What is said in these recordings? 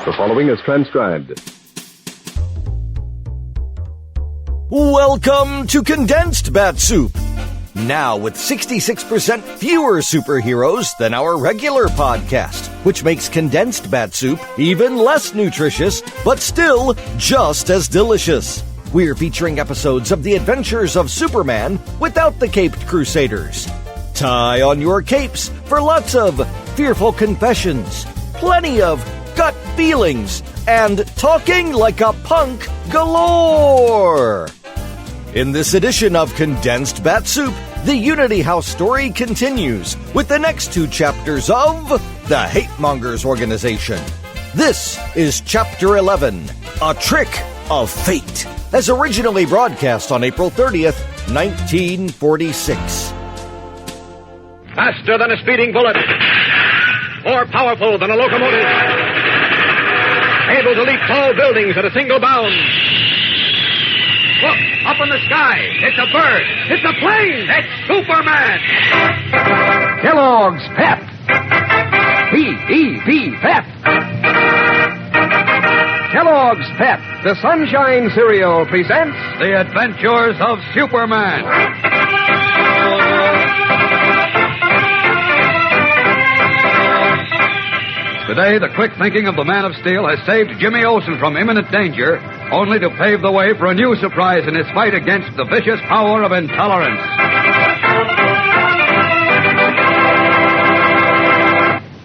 The following is transcribed. Welcome to Condensed Bat-Supe. Now with 66% fewer superheroes than our regular podcast, which makes Condensed Bat-Supe even less nutritious, but still just as delicious. We're featuring episodes of the adventures of Superman without the caped crusaders. Tie on your capes for lots of fearful confessions, plenty of gut feelings, and talking like a punk galore. In this edition of Condensed Bat-Supe, the Unity House story continues with the next two chapters of the Hate Mongers organization. This is Chapter 11, A Trick of Fate, as originally broadcast on April 30th, 1946. Faster than a speeding bullet. More powerful than a locomotive. Able to leap tall buildings at a single bound. Look, up in the sky. It's a bird. It's a plane. It's Superman. Kellogg's Pep. P-E-P, Pep. Kellogg's Pep, the Sunshine Cereal, presents The Adventures of Superman. Today, the quick thinking of the Man of Steel has saved Jimmy Olsen from imminent danger, only to pave the way for a new surprise in his fight against the vicious power of intolerance.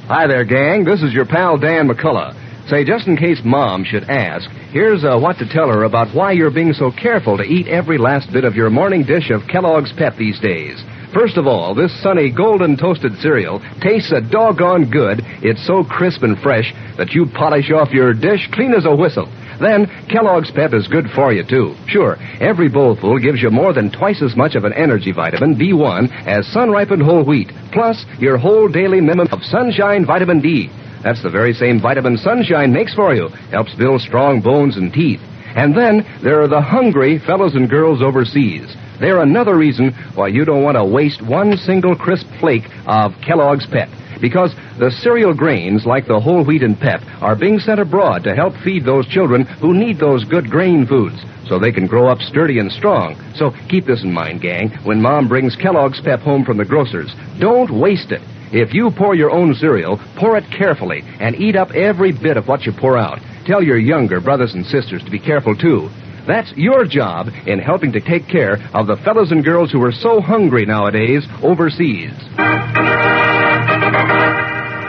Hi there, gang. This is your pal Dan McCullough. Say, just in case Mom should ask, here's what to tell her about why you're being so careful to eat every last bit of your morning dish of Kellogg's Pep these days. First of all, this sunny golden toasted cereal tastes a doggone good. It's so crisp and fresh that you polish off your dish clean as a whistle. Then, Kellogg's Pep is good for you, too. Sure, every bowlful gives you more than twice as much of an energy vitamin, B1, as sun-ripened whole wheat, plus your whole daily minimum of sunshine vitamin D. That's the very same vitamin sunshine makes for you. Helps build strong bones and teeth. And then, there are the hungry fellows and girls overseas. They're another reason why you don't want to waste one single crisp flake of Kellogg's Pep. Because the cereal grains, like the whole wheat and pep, are being sent abroad to help feed those children who need those good grain foods so they can grow up sturdy and strong. So keep this in mind, gang, when Mom brings Kellogg's Pep home from the grocer's. Don't waste it. If you pour your own cereal, pour it carefully and eat up every bit of what you pour out. Tell your younger brothers and sisters to be careful, too. That's your job in helping to take care of the fellows and girls who are so hungry nowadays overseas.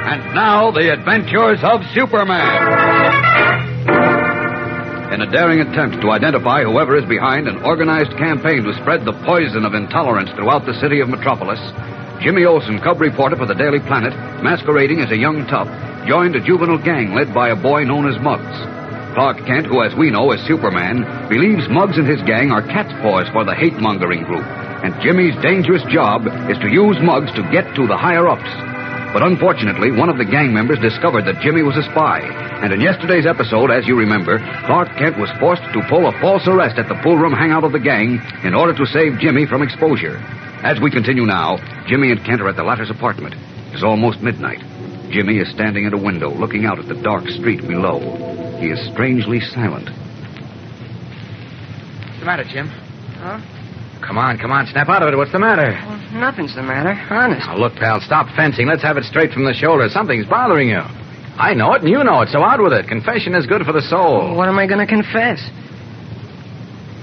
And now, the adventures of Superman. In a daring attempt to identify whoever is behind an organized campaign to spread the poison of intolerance throughout the city of Metropolis, Jimmy Olsen, cub reporter for the Daily Planet, masquerading as a young tough, joined a juvenile gang led by a boy known as Muggs. Clark Kent, who, as we know, is Superman, believes Muggs and his gang are cat's paws for the hate-mongering group, and Jimmy's dangerous job is to use Muggs to get to the higher-ups. But unfortunately, one of the gang members discovered that Jimmy was a spy, and in yesterday's episode, as you remember, Clark Kent was forced to pull a false arrest at the pool room hangout of the gang in order to save Jimmy from exposure. As we continue now, Jimmy and Kent are at the latter's apartment. It's almost midnight. Jimmy is standing at a window, looking out at the dark street below. He is strangely silent. What's the matter, Jim? Huh? Come on, snap out of it. What's the matter? Well, nothing's the matter, honest. Now, look, pal, stop fencing. Let's have it straight from the shoulder. Something's bothering you. I know it, and you know it, so out with it. Confession is good for the soul. Well, what am I going to confess?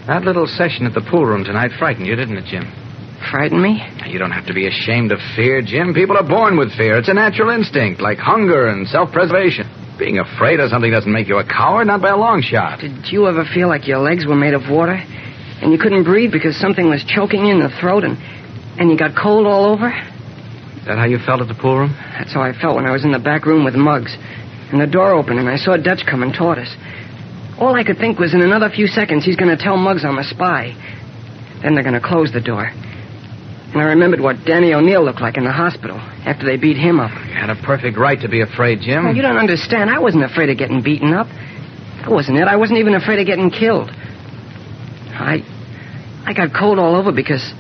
That little session at the pool room tonight frightened you, didn't it, Jim? Frighten me? Now, you don't have to be ashamed of fear, Jim. People are born with fear. It's a natural instinct, like hunger and self-preservation. Being afraid of something doesn't make you a coward, not by a long shot. Did you ever feel like your legs were made of water? And you couldn't breathe because something was choking you in the throat and you got cold all over? Is that how you felt at the pool room? That's how I felt when I was in the back room with Muggs. And the door opened and I saw Dutch coming toward us. All I could think was in another few seconds he's going to tell Muggs I'm a spy. Then they're going to close the door. And I remembered what Danny O'Neill looked like in the hospital after they beat him up. You had a perfect right to be afraid, Jim. Well, you don't understand. I wasn't afraid of getting beaten up. That wasn't it. I wasn't even afraid of getting killed. I got cold all over because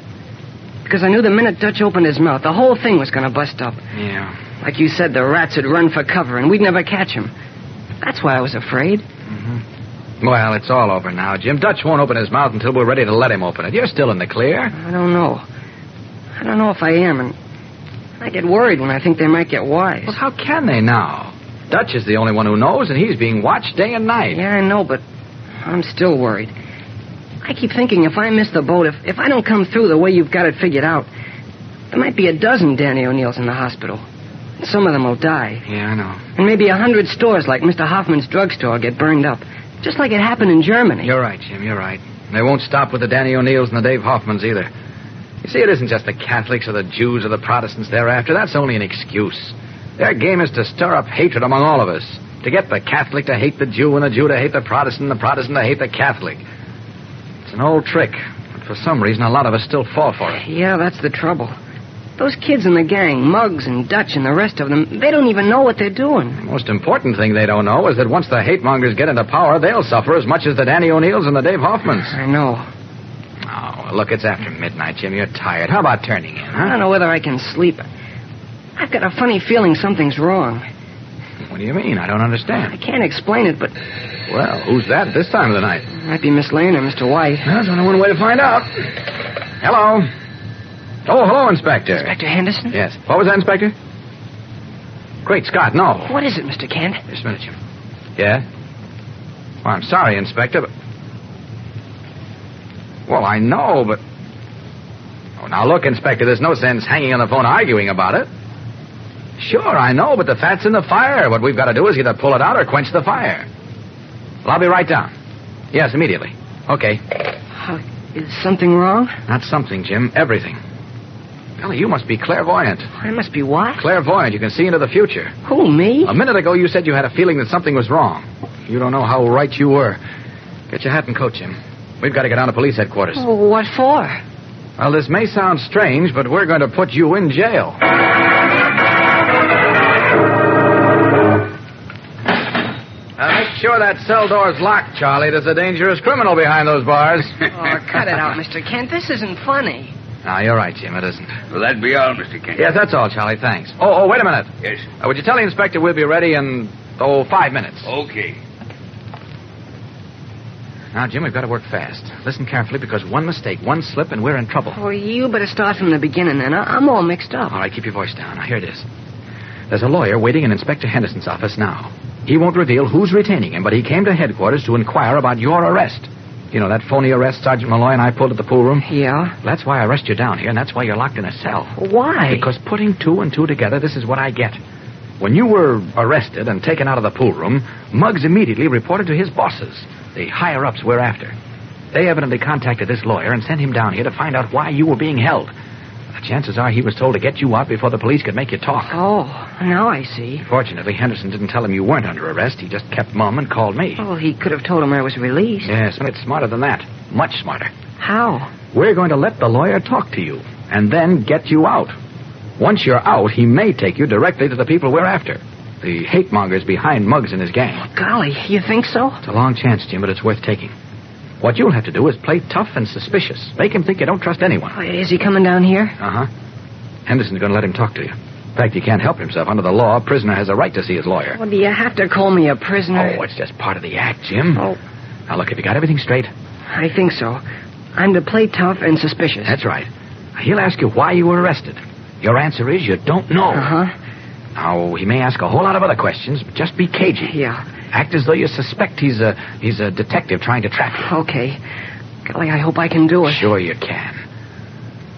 I knew the minute Dutch opened his mouth, the whole thing was going to bust up. Yeah. Like you said, the rats would run for cover, and we'd never catch him. That's why I was afraid. Well, it's all over now, Jim. Dutch won't open his mouth until we're ready to let him open it. You're still in the clear. I don't know. I don't know if I am, and I get worried when I think they might get wise. Well, how can they now? Dutch is the only one who knows, and he's being watched day and night. Yeah, I know, but I'm still worried. I keep thinking if I miss the boat, if I don't come through the way you've got it figured out, there might be a dozen Danny O'Neills in the hospital. And some of them will die. Yeah, I know. And maybe 100 stores like Mr. Hoffman's drugstore get burned up. Just like it happened in Germany. You're right, Jim, you're right. They won't stop with the Danny O'Neills and the Dave Hoffmans either. You see, it isn't just the Catholics or the Jews or the Protestants they're after. That's only an excuse. Their game is to stir up hatred among all of us. To get the Catholic to hate the Jew and the Jew to hate the Protestant and the Protestant to hate the Catholic. It's an old trick. But for some reason, a lot of us still fall for it. Yeah, that's the trouble. Those kids in the gang, Muggs and Dutch and the rest of them, they don't even know what they're doing. The most important thing they don't know is that once the hate mongers get into power, they'll suffer as much as the Danny O'Neills and the Dave Hoffmans. I know. Oh, well, look, it's after midnight, Jim. You're tired. How about turning in, huh? I don't know whether I can sleep. I've got a funny feeling something's wrong. What do you mean? I don't understand. I can't explain it, but... Well, who's that at this time of the night? It might be Miss Lane or Mr. White. There's only one way to find out. Hello. Oh, hello, Inspector. Inspector Henderson? Yes. What was that, Inspector? Great Scott, no. What is it, Mr. Kent? Just a minute, Jim. Yeah? Well, I'm sorry, Inspector, but... Well, I know, but... Oh, now, look, Inspector, there's no sense hanging on the phone arguing about it. Sure, I know, but the fat's in the fire. What we've got to do is either pull it out or quench the fire. Well, I'll be right down. Yes, immediately. Okay. Is something wrong? Not something, Jim. Everything. Golly, you must be clairvoyant. I must be what? Clairvoyant. You can see into the future. Who, me? A minute ago, you said you had a feeling that something was wrong. You don't know how right you were. Get your hat and coat, Jim. We've got to get down to police headquarters. Oh, what for? Well, this may sound strange, but we're going to put you in jail. Make sure that cell door's locked, Charlie. There's a dangerous criminal behind those bars. Oh, cut it out, Mr. Kent. This isn't funny. No, you're right, Jim. It isn't. Will that be all, Mr. Kent? Yes, that's all, Charlie. Thanks. Oh, wait a minute. Yes. Would you tell the inspector we'll be ready in, 5 minutes? Okay. Now, Jim, we've got to work fast. Listen carefully, because one mistake, one slip, and we're in trouble. Oh, you better start from the beginning, then. I'm all mixed up. All right, keep your voice down. Now, here it is. There's a lawyer waiting in Inspector Henderson's office now. He won't reveal who's retaining him, but he came to headquarters to inquire about your arrest. You know, that phony arrest Sergeant Malloy and I pulled at the pool room? Yeah? That's why I arrested you down here, and that's why you're locked in a cell. Why? Because putting two and two together, this is what I get. When you were arrested and taken out of the pool room, Muggs immediately reported to his bosses, the higher-ups we're after. They evidently contacted this lawyer and sent him down here to find out why you were being held. The chances are he was told to get you out before the police could make you talk. Oh, now I see. Fortunately, Henderson didn't tell him you weren't under arrest. He just kept mum and called me. Oh, he could have told him I was released. Yes, but it's smarter than that. Much smarter. How? We're going to let the lawyer talk to you and then get you out. Once you're out, he may take you directly to the people we're after. The hate mongers behind Muggs and his gang. Oh, golly, you think so? It's a long chance, Jim, but it's worth taking. What you'll have to do is play tough and suspicious. Make him think you don't trust anyone. Oh, is he coming down here? Uh-huh. Henderson's going to let him talk to you. In fact, he can't help himself. Under the law, a prisoner has a right to see his lawyer. Well, do you have to call me a prisoner? Oh, it's just part of the act, Jim. Oh. Now, look, have you got everything straight? I think so. I'm to play tough and suspicious. That's right. He'll ask you why you were arrested. Your answer is you don't know. Uh-huh. Now, he may ask a whole lot of other questions, but just be cagey. Yeah. Act as though you suspect he's a detective trying to trap you. Okay. Golly, I hope I can do it. Sure you can.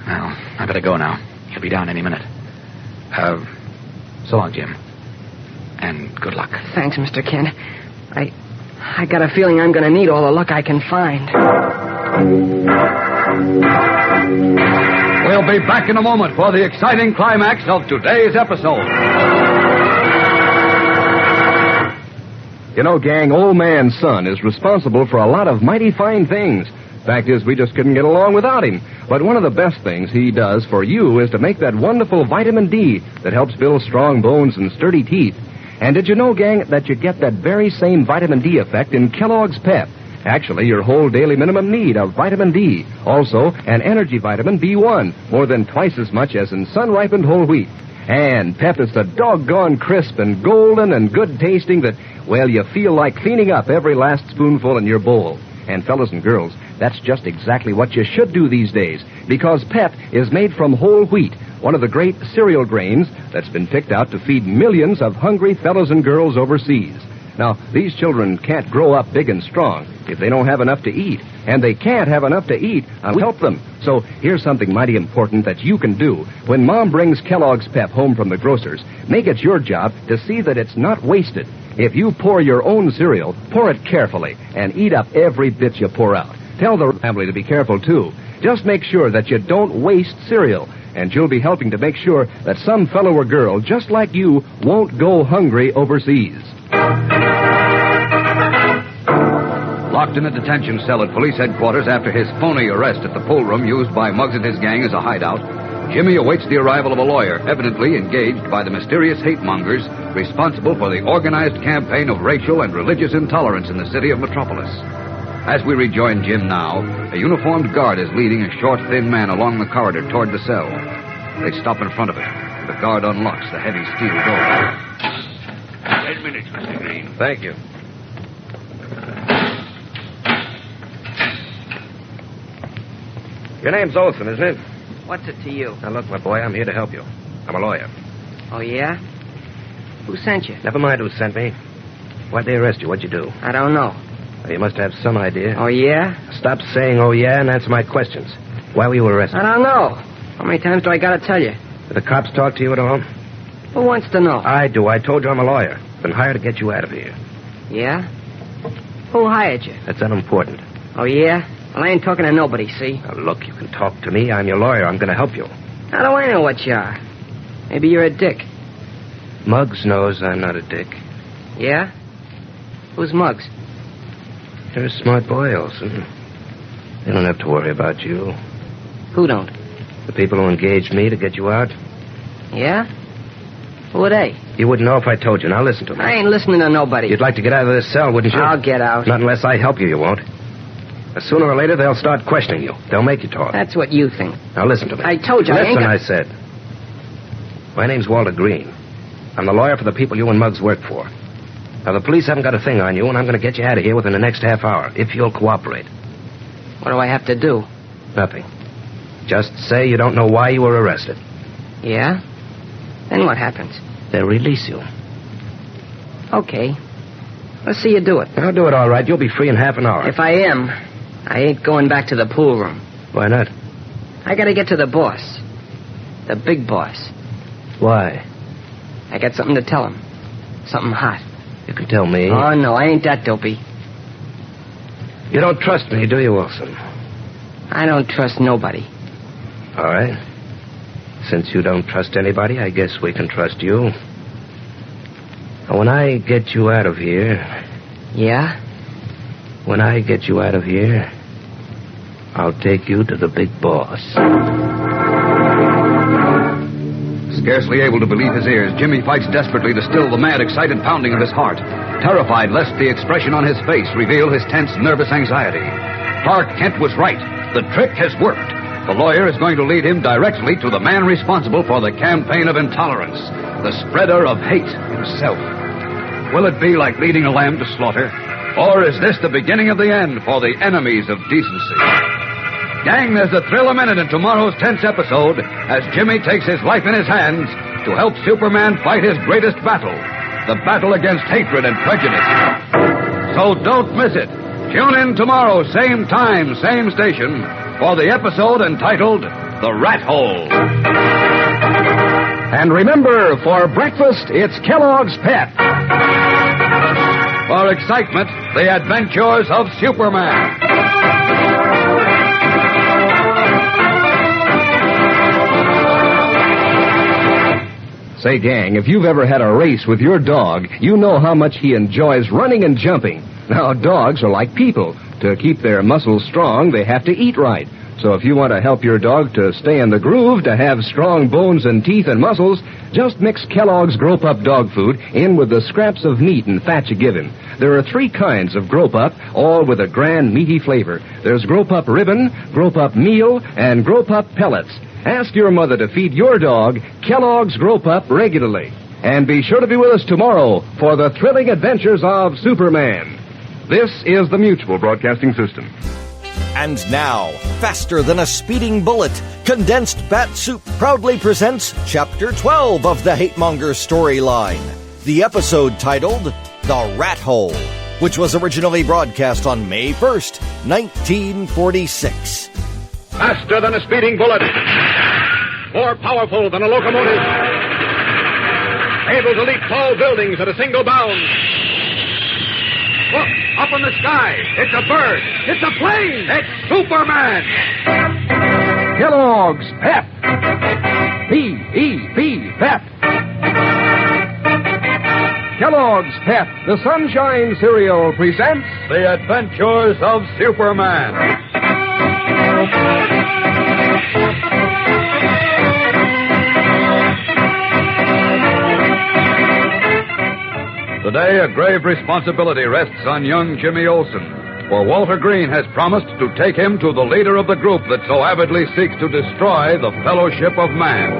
Well, I better go now. He'll be down any minute. So long, Jim. And good luck. Thanks, Mr. Kent. I got a feeling I'm going to need all the luck I can find. We'll be back in a moment for the exciting climax of today's episode. You know, gang, old man's son is responsible for a lot of mighty fine things. Fact is, we just couldn't get along without him. But one of the best things he does for you is to make that wonderful vitamin D that helps build strong bones and sturdy teeth. And did you know, gang, that you get that very same vitamin D effect in Kellogg's Pep? Actually, your whole daily minimum need of vitamin D. Also, an energy vitamin B1, more than twice as much as in sun-ripened whole wheat. And Pep is so doggone crisp and golden and good tasting that, well, you feel like cleaning up every last spoonful in your bowl. And fellas and girls, that's just exactly what you should do these days, because Pep is made from whole wheat, one of the great cereal grains that's been picked out to feed millions of hungry fellas and girls overseas. Now, these children can't grow up big and strong if they don't have enough to eat, and they can't have enough to eat unless we help them. So here's something mighty important that you can do. When Mom brings Kellogg's Pep home from the grocer's, make it your job to see that it's not wasted. If you pour your own cereal, pour it carefully and eat up every bit you pour out. Tell the family to be careful, too. Just make sure that you don't waste cereal, and you'll be helping to make sure that some fellow or girl just like you won't go hungry overseas. Locked in a detention cell at police headquarters after his phony arrest at the pool room used by Muggs and his gang as a hideout, Jimmy awaits the arrival of a lawyer evidently engaged by the mysterious hate mongers responsible for the organized campaign of racial and religious intolerance in the city of Metropolis. As we rejoin Jim now, a uniformed guard is leading a short, thin man along the corridor toward the cell. They stop in front of it. The guard unlocks the heavy steel door. 10 minutes, Mr. Green. Thank you. Your name's Olsen, isn't it? What's it to you? Now, look, my boy, I'm here to help you. I'm a lawyer. Oh, yeah? Who sent you? Never mind who sent me. Why'd they arrest you? What'd you do? I don't know. Well, you must have some idea. Oh, yeah? Stop saying, oh, yeah, and answer my questions. Why were you arrested? I don't know. How many times do I gotta tell you? Did the cops talk to you at all? Who wants to know? I do. I told you I'm a lawyer. Been hired to get you out of here. Yeah? Who hired you? That's unimportant. Oh, yeah? Well, I ain't talking to nobody, see? Now, look, you can talk to me. I'm your lawyer. I'm going to help you. How do I know what you are? Maybe you're a dick. Muggs knows I'm not a dick. Yeah? Who's Muggs? You're a smart boy, Olsen. They don't have to worry about you. Who don't? The people who engaged me to get you out. Yeah? Who are they? You wouldn't know if I told you. Now listen to me. I ain't listening to nobody. You'd like to get out of this cell, wouldn't you? I'll get out. Not unless I help you, you won't. Sooner or later, they'll start questioning you. They'll make you talk. That's what you think. Now listen to me. I told you, Listen, I I said. My name's Walter Green. I'm the lawyer for the people you and Muggs work for. Now, the police haven't got a thing on you, and I'm going to get you out of here within the next half hour, if you'll cooperate. What do I have to do? Nothing. Just say you don't know why you were arrested. Yeah? Then what happens? They'll release you. Okay. Let's see you do it. I'll do it all right. You'll be free in half an hour. If I am, I ain't going back to the pool room. Why not? I gotta get to the boss. The big boss. Why? I got something to tell him. Something hot. You can tell me. Oh, no, I ain't that dopey. You don't trust me, do you, Wilson? I don't trust nobody. All right. Since you don't trust anybody, I guess we can trust you. When I get you out of here... Yeah? When I get you out of here, I'll take you to the big boss. Scarcely able to believe his ears, Jimmy fights desperately to still the mad, excited pounding of his heart, terrified lest the expression on his face reveal his tense, nervous anxiety. Clark Kent was right. The trick has worked. The lawyer is going to lead him directly to the man responsible for the campaign of intolerance, the spreader of hate himself. Will it be like leading a lamb to slaughter? Or is this the beginning of the end for the enemies of decency? Gang, there's a thrill a minute in tomorrow's tense episode as Jimmy takes his life in his hands to help Superman fight his greatest battle, the battle against hatred and prejudice. So don't miss it. Tune in tomorrow, same time, same station, for the episode entitled The Rat Hole. And remember, for breakfast, it's Kellogg's Pep. For excitement, the adventures of Superman. Say, gang, if you've ever had a race with your dog, you know how much he enjoys running and jumping. Now, dogs are like people. To keep their muscles strong, they have to eat right. So if you want to help your dog to stay in the groove, to have strong bones and teeth and muscles, just mix Kellogg's Grope-Up dog food in with the scraps of meat and fat you give him. There are 3 kinds of Grope-Up, all with a grand, meaty flavor. There's Grope-Up Ribbon, Grope-Up Meal, and Grope-Up Pellets. Ask your mother to feed your dog Kellogg's Grope-Up regularly. And be sure to be with us tomorrow for the thrilling adventures of Superman. This is the Mutual Broadcasting System. And now, faster than a speeding bullet, Condensed Bat-Supe proudly presents Chapter 12 of the Hate Mongers storyline. The episode titled The Rat Hole, which was originally broadcast on May 1st, 1946. Faster than a speeding bullet. More powerful than a locomotive. Able to leap tall buildings at a single bound. Look, up in the sky. It's a bird. It's a plane. It's Superman. Kellogg's Pep. P-E-P, Pep. Kellogg's Pep, the Sunshine Cereal, presents The Adventures of Superman. Today, a grave responsibility rests on young Jimmy Olsen, for Walter Green has promised to take him to the leader of the group that so avidly seeks to destroy the fellowship of man.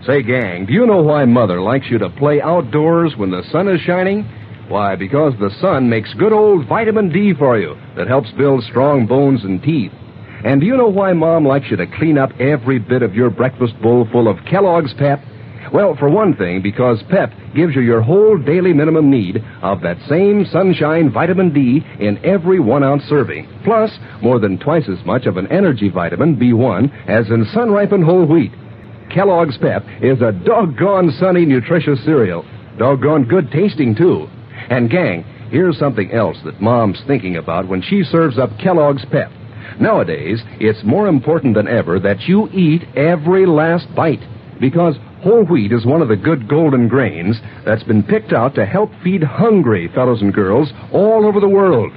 Say, gang, do you know why Mother likes you to play outdoors when the sun is shining? Why, because the sun makes good old vitamin D for you that helps build strong bones and teeth. And do you know why Mom likes you to clean up every bit of your breakfast bowl full of Kellogg's Pep? Well, for one thing, because Pep gives you your whole daily minimum need of that same sunshine vitamin D in every 1-ounce serving, plus more than twice as much of an energy vitamin B1 as in sun-ripened whole wheat. Kellogg's Pep is a doggone sunny, nutritious cereal. Doggone good tasting, too. And, gang, here's something else that Mom's thinking about when she serves up Kellogg's Pep. Nowadays, it's more important than ever that you eat every last bite, because whole wheat is one of the good golden grains that's been picked out to help feed hungry fellows and girls all over the world.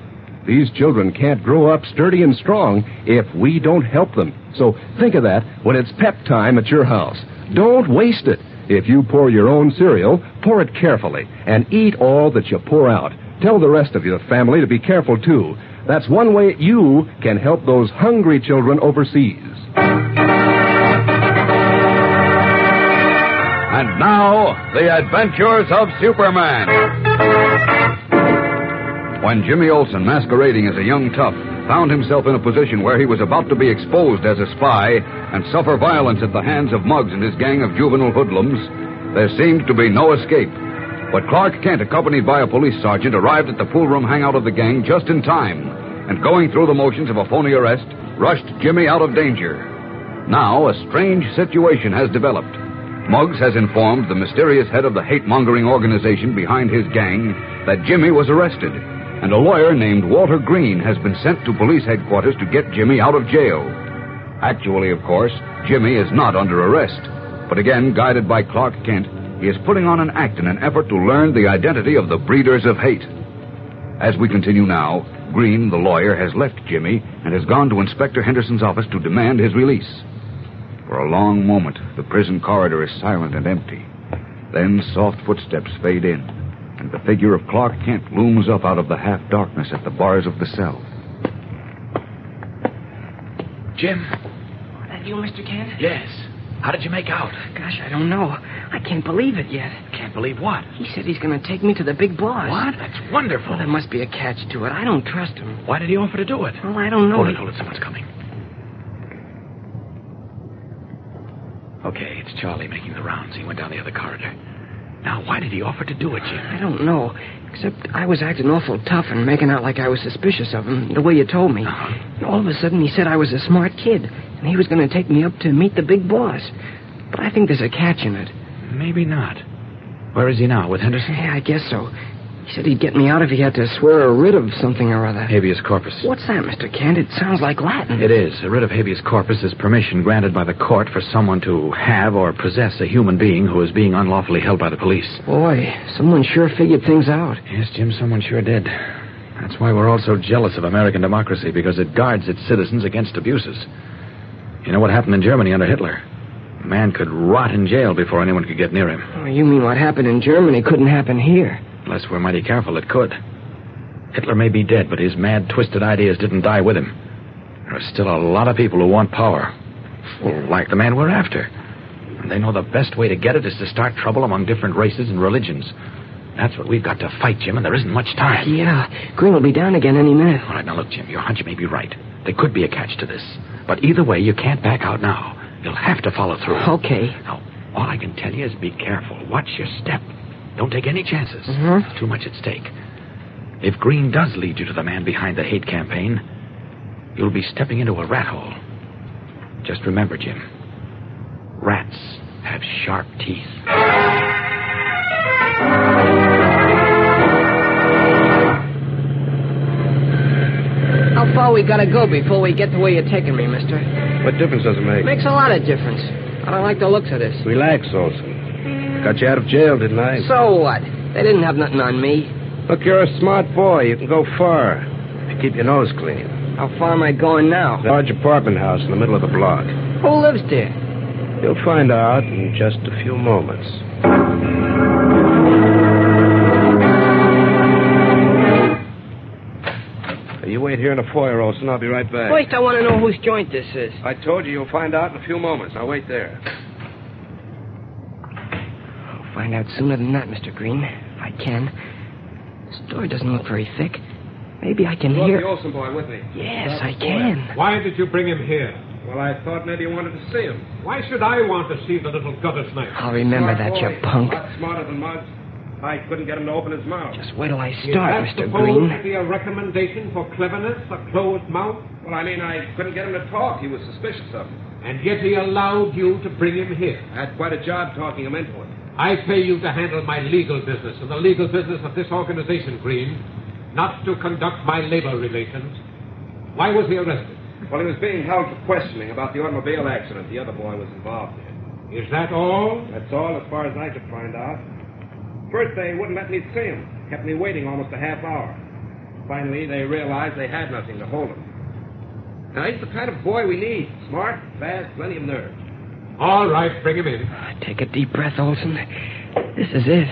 These children can't grow up sturdy and strong if we don't help them. So think of that when it's Pep time at your house. Don't waste it. If you pour your own cereal, pour it carefully and eat all that you pour out. Tell the rest of your family to be careful, too. That's one way you can help those hungry children overseas. And now, The Adventures of Superman. When Jimmy Olsen, masquerading as a young tough, found himself in a position where he was about to be exposed as a spy and suffer violence at the hands of Muggs and his gang of juvenile hoodlums, there seemed to be no escape. But Clark Kent, accompanied by a police sergeant, arrived at the pool room hangout of the gang just in time, and going through the motions of a phony arrest, rushed Jimmy out of danger. Now, a strange situation has developed. Muggs has informed the mysterious head of the hate-mongering organization behind his gang that Jimmy was arrested, and a lawyer named Walter Green has been sent to police headquarters to get Jimmy out of jail. Actually, of course, Jimmy is not under arrest, but again, guided by Clark Kent, he is putting on an act in an effort to learn the identity of the breeders of hate. As we continue now, Green, the lawyer, has left Jimmy and has gone to Inspector Henderson's office to demand his release. For a long moment, the prison corridor is silent and empty. Then soft footsteps fade in, and the figure of Clark Kent looms up out of the half-darkness at the bars of the cell. Jim? That you, Mr. Kent? Yes. How did you make out? Gosh, I don't know. I can't believe it yet. Can't believe what? He said he's going to take me to the big boss. What? That's wonderful. Well, there must be a catch to it. I don't trust him. Why did he offer to do it? Well, I don't know. Hold it. Someone's coming. Okay, it's Charlie making the rounds. He went down the other corridor. Now, why did he offer to do it, Jim? I don't know. Except I was acting awful tough and making out like I was suspicious of him, the way you told me. Uh-huh. And all of a sudden, he said I was a smart kid, and he was going to take me up to meet the big boss. But I think there's a catch in it. Maybe not. Where is he now, with Henderson? Yeah, I guess so. He said he'd get me out if he had to swear a writ of something or other. Habeas corpus. What's that, Mr. Kent? It sounds like Latin. It is. A writ of habeas corpus is permission granted by the court for someone to have or possess a human being who is being unlawfully held by the police. Boy, someone sure figured things out. Yes, Jim, someone sure did. That's why we're all so jealous of American democracy, because it guards its citizens against abuses. You know what happened in Germany under Hitler? A man could rot in jail before anyone could get near him. Oh, you mean what happened in Germany couldn't happen here? Unless we're mighty careful, it could. Hitler may be dead, but his mad, twisted ideas didn't die with him. There are still a lot of people who want power, like the man we're after. And they know the best way to get it is to start trouble among different races and religions. That's what we've got to fight, Jim, and there isn't much time. Yeah, Green will be down again any minute. All right, now look, Jim, your hunch may be right. There could be a catch to this. But either way, you can't back out now. You'll have to follow through. Okay. Now, all I can tell you is be careful. Watch your step. Don't take any chances. Mm-hmm. Too much at stake. If Green does lead you to the man behind the hate campaign, you'll be stepping into a rat hole. Just remember, Jim, rats have sharp teeth. How far we gotta go before we get to where you're taking me, mister? What difference does it make? Makes a lot of difference. I don't like the looks of this. Relax, Olsen. Got you out of jail, didn't I? So what? They didn't have nothing on me. Look, you're a smart boy. You can go far. If you keep your nose clean. How far am I going now? Large apartment house in the middle of the block. Who lives there? You'll find out in just a few moments. You wait here in the foyer, Olsen. I'll be right back. First, I want to know whose joint this is. I told you you'll find out in a few moments. I'll wait there. I'll find out sooner than that, Mr. Green, if I can. This door doesn't look very thick. Maybe I can hear... the Olsen boy with me. Yes, I can. Why did you bring him here? Well, I thought maybe you wanted to see him. Why should I want to see the little gutter snipe? I'll remember that, you punk. A lot smarter than Muggs. I couldn't get him to open his mouth. Just wait till I Is start, that Mr. supposed Green. to be a recommendation for cleverness, a closed mouth? Well, I mean, I couldn't get him to talk. He was suspicious of him. And yet he allowed you to bring him here. I had quite a job talking him into it. I pay you to handle my legal business and the legal business of this organization, Green, not to conduct my labor relations. Why was he arrested? Well, he was being held for questioning about the automobile accident the other boy was involved in. Is that all? That's all as far as I could find out. First, they wouldn't let me see him. Kept me waiting almost a half hour. Finally, they realized they had nothing to hold him. Now, he's the kind of boy we need. Smart, fast, plenty of nerve. All right, bring him in. Take a deep breath, Olsen. This is it.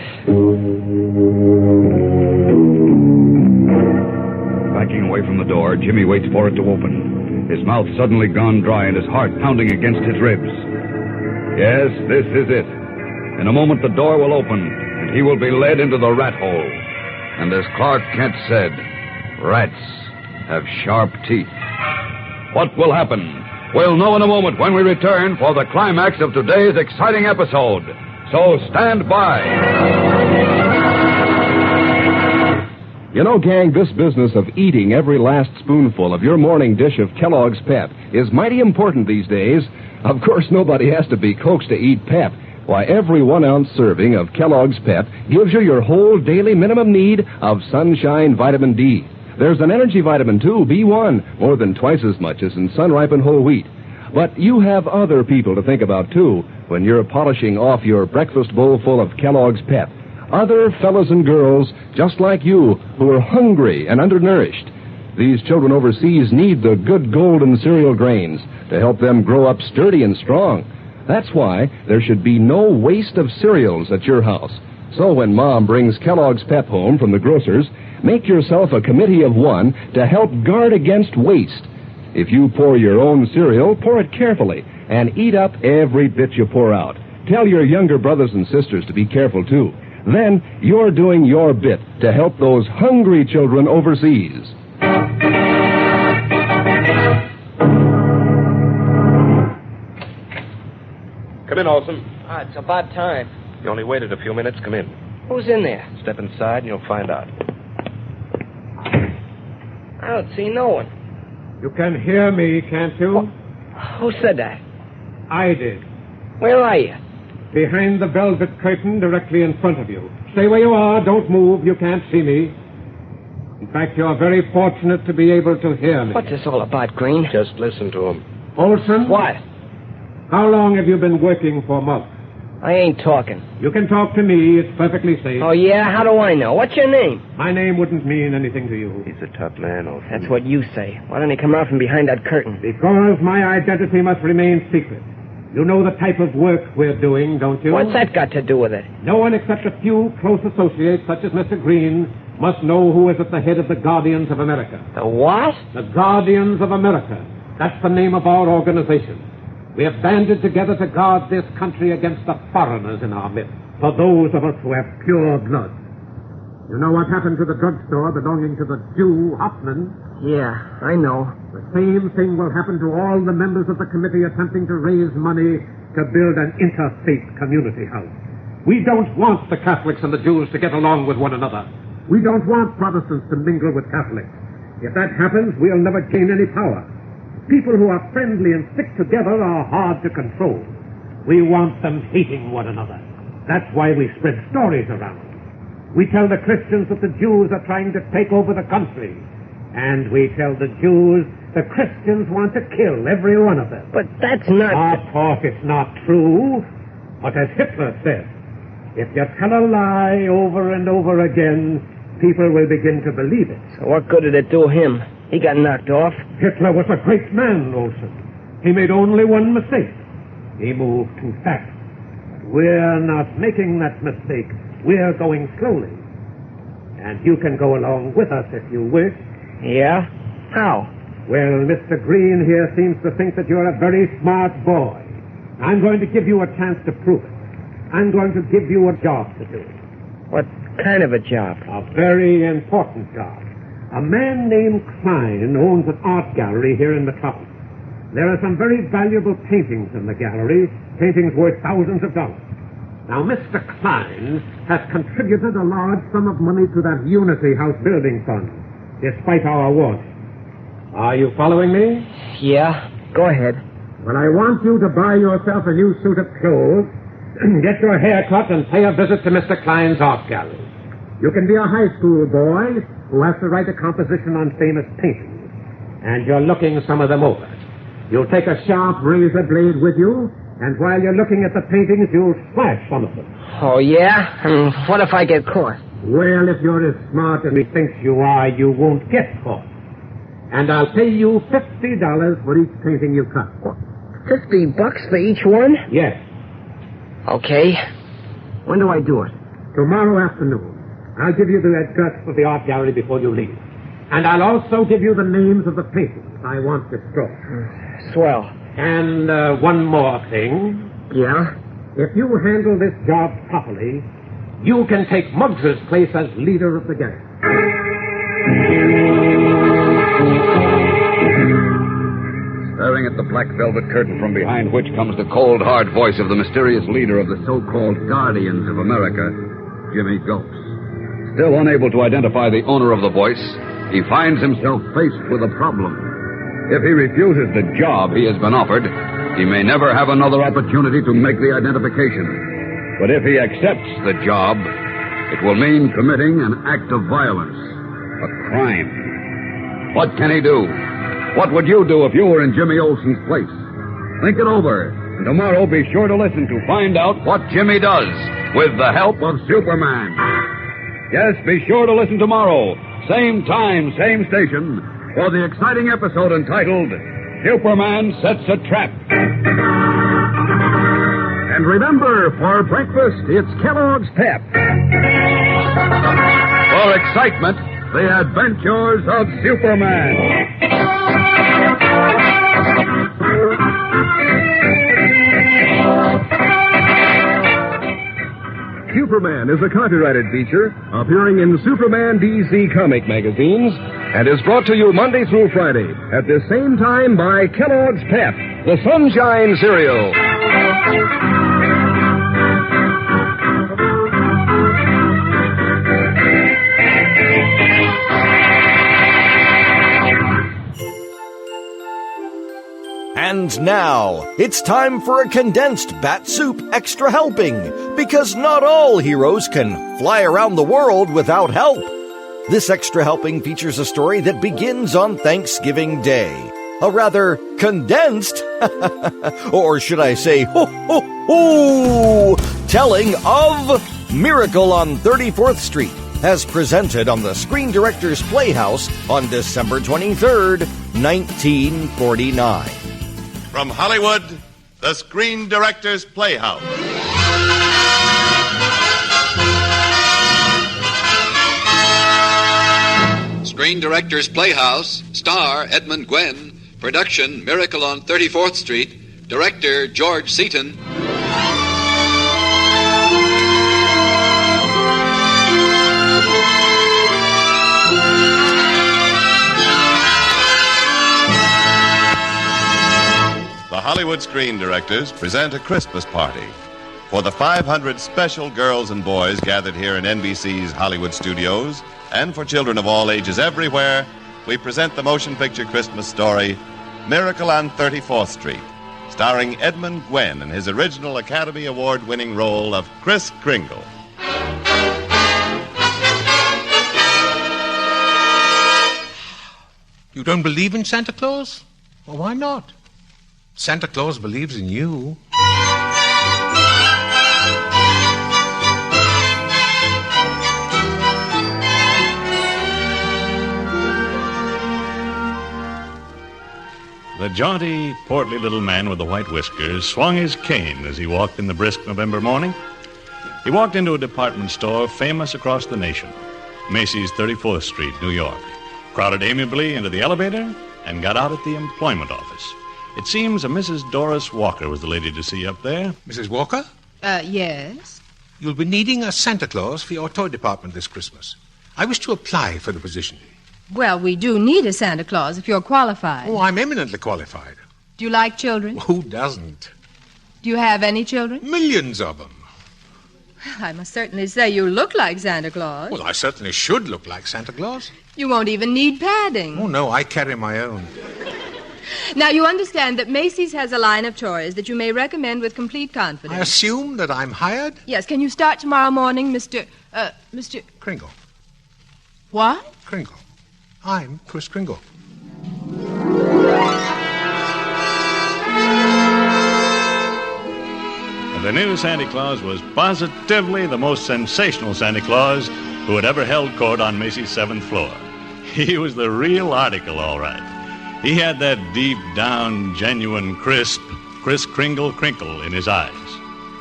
Backing away from the door, Jimmy waits for it to open. His mouth suddenly gone dry and his heart pounding against his ribs. Yes, this is it. In a moment, the door will open, and he will be led into the rat hole. And as Clark Kent said, rats have sharp teeth. What will happen? We'll know in a moment when we return for the climax of today's exciting episode. So stand by. You know, gang, this business of eating every last spoonful of your morning dish of Kellogg's Pep is mighty important these days. Of course, nobody has to be coaxed to eat Pep. Why, every 1 ounce serving of Kellogg's Pep gives you your whole daily minimum need of sunshine vitamin D. There's an energy vitamin, too, B1, more than twice as much as in sun-ripened whole wheat. But you have other people to think about, too, when you're polishing off your breakfast bowl full of Kellogg's Pep. Other fellas and girls just like you who are hungry and undernourished. These children overseas need the good golden cereal grains to help them grow up sturdy and strong. That's why there should be no waste of cereals at your house. So when Mom brings Kellogg's Pep home from the grocer's, make yourself a committee of one to help guard against waste. If you pour your own cereal, pour it carefully and eat up every bit you pour out. Tell your younger brothers and sisters to be careful, too. Then you're doing your bit to help those hungry children overseas. Come in, Olsen. It's about time. You only waited a few minutes. Come in. Who's in there? Step inside and you'll find out. I don't see no one. You can hear me, can't you? Who said that? I did. Where are you? Behind the velvet curtain directly in front of you. Stay where you are. Don't move. You can't see me. In fact, you're very fortunate to be able to hear me. What's this all about, Green? Just listen to him. Olsen? What? How long have you been working for Muggs? I ain't talking. You can talk to me. It's perfectly safe. Oh, yeah? How do I know? What's your name? My name wouldn't mean anything to you. He's a tough man, Olsen. That's what you say. Why don't he come out from behind that curtain? Because my identity must remain secret. You know the type of work we're doing, don't you? What's that got to do with it? No one except a few close associates, such as Mr. Green, must know who is at the head of the Guardians of America. The what? The Guardians of America. That's the name of our organization. We have banded together to guard this country against the foreigners in our midst. For those of us who have pure blood. You know what happened to the drugstore belonging to the Jew, Hoffman? Yeah, I know. The same thing will happen to all the members of the committee attempting to raise money to build an interfaith community house. We don't want the Catholics and the Jews to get along with one another. We don't want Protestants to mingle with Catholics. If that happens, we'll never gain any power. People who are friendly and stick together are hard to control. We want them hating one another. That's why we spread stories around. We tell the Christians that the Jews are trying to take over the country. And we tell the Jews the Christians want to kill every one of them. But that's not... Of course it's not true. But as Hitler said, if you tell a lie over and over again, people will begin to believe it. So what good did it do him? He got knocked off. Hitler was a great man, Olsen. He made only one mistake. He moved too fast. We're not making that mistake. We're going slowly. And you can go along with us if you wish. Yeah? How? Well, Mr. Green here seems to think that you're a very smart boy. I'm going to give you a chance to prove it. I'm going to give you a job to do. What kind of a job? A very important job. A man named Klein owns an art gallery here in Metropolis. There are some very valuable paintings in the gallery, paintings worth thousands of dollars. Now, Mr. Klein has contributed a large sum of money to that Unity House building fund, despite our warning. Are you following me? Yeah, go ahead. Well, I want you to buy yourself a new suit of clothes, get your hair cut, and pay a visit to Mr. Klein's art gallery. You can be a high school boy who has to write a composition on famous paintings, and you're looking some of them over. You'll take a sharp razor blade with you, and while you're looking at the paintings, you'll slash some of them. Oh, yeah? And what if I get caught? Well, if you're as smart as he thinks you are, you won't get caught. And I'll pay you $50 for each painting you cut. $50 for each one? Yes. Okay. When do I do it? Tomorrow afternoon. I'll give you the address for the art gallery before you leave. And I'll also give you the names of the paintings I want destroyed. Swell. And one more thing. Yeah? If you handle this job properly, you can take Muggs's place as leader of the gang. Staring at the black velvet curtain from behind which comes the cold, hard voice of the mysterious leader of the so-called Guardians of America, Jimmy gulps. Still unable to identify the owner of the voice, he finds himself faced with a problem. If he refuses the job he has been offered, he may never have another opportunity to make the identification. But if he accepts the job, it will mean committing an act of violence, a crime. What can he do? What would you do if you were in Jimmy Olsen's place? Think it over, and tomorrow be sure to listen to find out what Jimmy does with the help of Superman. Yes, be sure to listen tomorrow, same time, same station, for the exciting episode entitled Superman Sets a Trap. And remember, for breakfast, it's Kellogg's Pep. For excitement, the adventures of Superman. Superman is a copyrighted feature appearing in Superman DC comic magazines and is brought to you Monday through Friday at the same time by Kellogg's Pep, the Sunshine Cereal. And now, it's time for a Condensed Bat-Supe Extra Helping, because not all heroes can fly around the world without help. This Extra Helping features a story that begins on Thanksgiving Day. A rather condensed, or should I say, telling of Miracle on 34th Street, as presented on the Screen Directors Playhouse on December 23rd, 1949. From Hollywood, the Screen Directors Playhouse. Screen Directors Playhouse, star Edmund Gwenn, Production, Miracle on 34th Street. Director, George Seaton. The Hollywood Screen Directors present a Christmas party. For the 500 special girls and boys gathered here in NBC's Hollywood studios, and for children of all ages everywhere, we present the motion picture Christmas story, Miracle on 34th Street, starring Edmund Gwenn in his original Academy Award-winning role of Kris Kringle. You don't believe in Santa Claus? Well, why not? Santa Claus believes in you. The jaunty, portly little man with the white whiskers swung his cane as he walked in the brisk November morning. He walked into a department store famous across the nation, Macy's 34th Street, New York, crowded amiably into the elevator, and got out at the employment office. It seems a Mrs. Doris Walker was the lady to see up there. Mrs. Walker? Yes? You'll be needing a Santa Claus for your toy department this Christmas. I wish to apply for the position. Well, we do need a Santa Claus if you're qualified. Oh, I'm eminently qualified. Do you like children? Who doesn't? Do you have any children? Millions of them. I must certainly say you look like Santa Claus. Well, I certainly should look like Santa Claus. You won't even need padding. Oh, no, I carry my own. Now, you understand that Macy's has a line of toys that you may recommend with complete confidence. I assume that I'm hired? Yes. Can you start tomorrow morning, Mr. Kringle. What? Kringle. I'm Kris Kringle. The new Santa Claus was positively the most sensational Santa Claus who had ever held court on Macy's 7th floor. He was the real article, all right. He had that deep down, genuine, crisp, Kris Kringle crinkle in his eyes.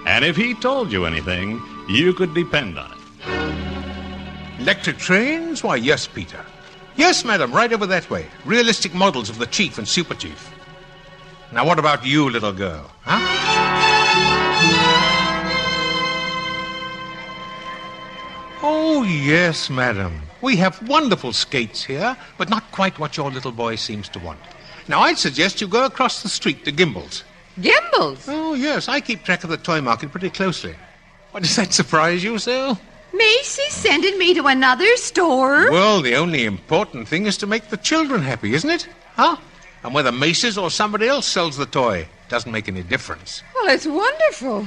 And if he told you anything, you could depend on it. Electric trains? Why, yes, Peter. Yes, madam, right over that way. Realistic models of the Chief and Super Chief. Now, what about you, little girl? Huh? Oh, yes, madam. We have wonderful skates here, but not quite what your little boy seems to want. Now, I'd suggest you go across the street to Gimbel's. Gimbel's? Oh, yes, I keep track of the toy market pretty closely. Why, does that surprise you, Sue? Macy's sending me to another store? Well, the only important thing is to make the children happy, isn't it? Huh? And whether Macy's or somebody else sells the toy doesn't make any difference. Well, it's wonderful.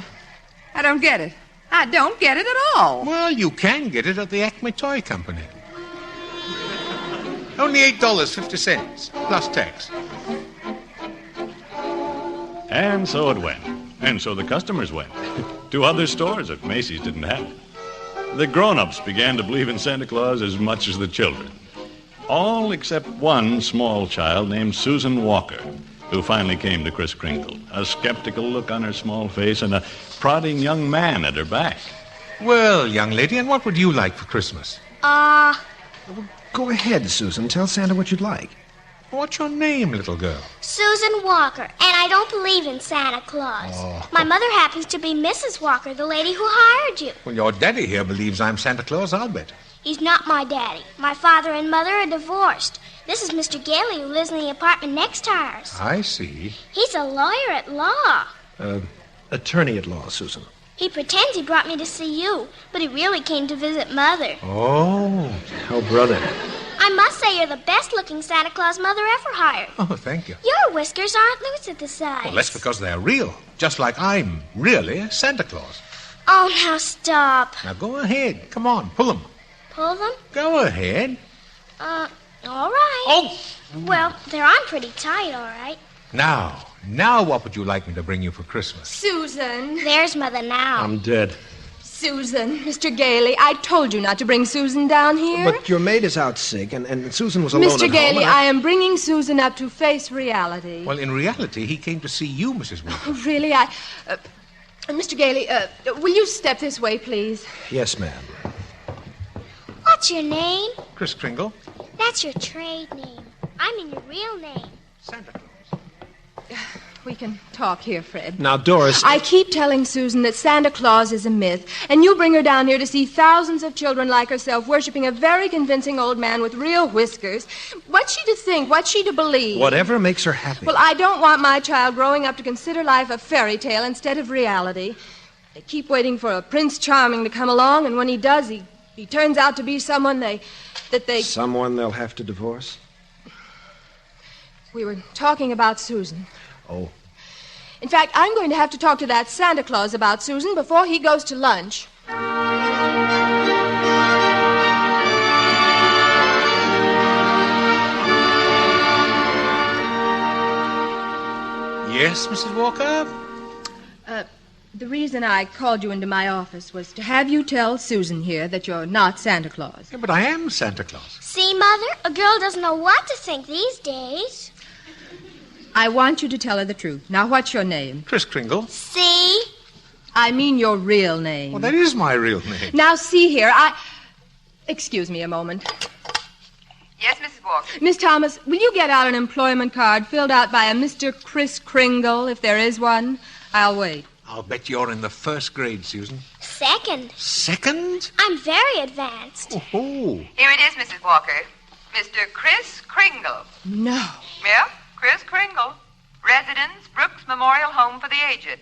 I don't get it. I don't get it at all. Well, you can get it at the Acme Toy Company. Only $8.50, plus tax. And so it went. And so the customers went. To other stores if Macy's didn't have it. The grown-ups began to believe in Santa Claus as much as the children. All except one small child named Susan Walker, who finally came to Kris Kringle, a skeptical look on her small face and a prodding young man at her back. Well, young lady, and what would you like for Christmas? Go ahead, Susan. Tell Santa what you'd like. What's your name, little girl? Susan Walker, and I don't believe in Santa Claus. Oh. My mother happens to be Mrs. Walker, the lady who hired you. Well, your daddy here believes I'm Santa Claus, I'll bet. He's not my daddy. My father and mother are divorced. This is Mr. Gailey, who lives in the apartment next to ours. I see. He's a lawyer at law. Attorney at law, Susan. He pretends he brought me to see you, but he really came to visit Mother. Oh. Oh, brother. I must say you're the best-looking Santa Claus Mother ever hired. Oh, thank you. Your whiskers aren't loose at the sides. Well, that's because they're real. Just like I'm really Santa Claus. Oh, now stop. Now go ahead. Come on, pull them. Pull them? Go ahead. All right. Oh! Well, they're on pretty tight, all right. Now what would you like me to bring you for Christmas? Susan. There's Mother now. I'm dead. Susan, Mr. Gailey, I told you not to bring Susan down here. But your maid is out sick, and Susan was alone at home. Mr. Gailey, I am bringing Susan up to face reality. Well, in reality, he came to see you, Mrs. Walker. Oh, really? Mr. Gailey, will you step this way, please? Yes, ma'am. What's your name? Kris Kringle. That's your trade name. I mean your real name. Santa Claus. We can talk here, Fred. Now, Doris... I keep telling Susan that Santa Claus is a myth, and you bring her down here to see thousands of children like herself worshiping a very convincing old man with real whiskers. What's she to think? What's she to believe? Whatever makes her happy. Well, I don't want my child growing up to consider life a fairy tale instead of reality. They keep waiting for a Prince Charming to come along, and when he does, he turns out to be someone they... Someone they'll have to divorce? We were talking about Susan. Oh. In fact, I'm going to have to talk to that Santa Claus about Susan before he goes to lunch. Yes, Mrs. Walker? The reason I called you into my office was to have you tell Susan here that you're not Santa Claus. Yeah, but I am Santa Claus. See, Mother? A girl doesn't know what to think these days. I want you to tell her the truth. Now, what's your name? Kris Kringle. See? I mean your real name. Well, that is my real name. Now, see here, Excuse me a moment. Yes, Mrs. Walker. Miss Thomas, will you get out an employment card filled out by a Mr. Kris Kringle, if there is one? I'll wait. I'll bet you're in the first grade, Susan. Second. Second? I'm very advanced. Oh. Here it is, Mrs. Walker. Mr. Kris Kringle. No. Yeah, Kris Kringle. Residence, Brooks Memorial Home for the Aged.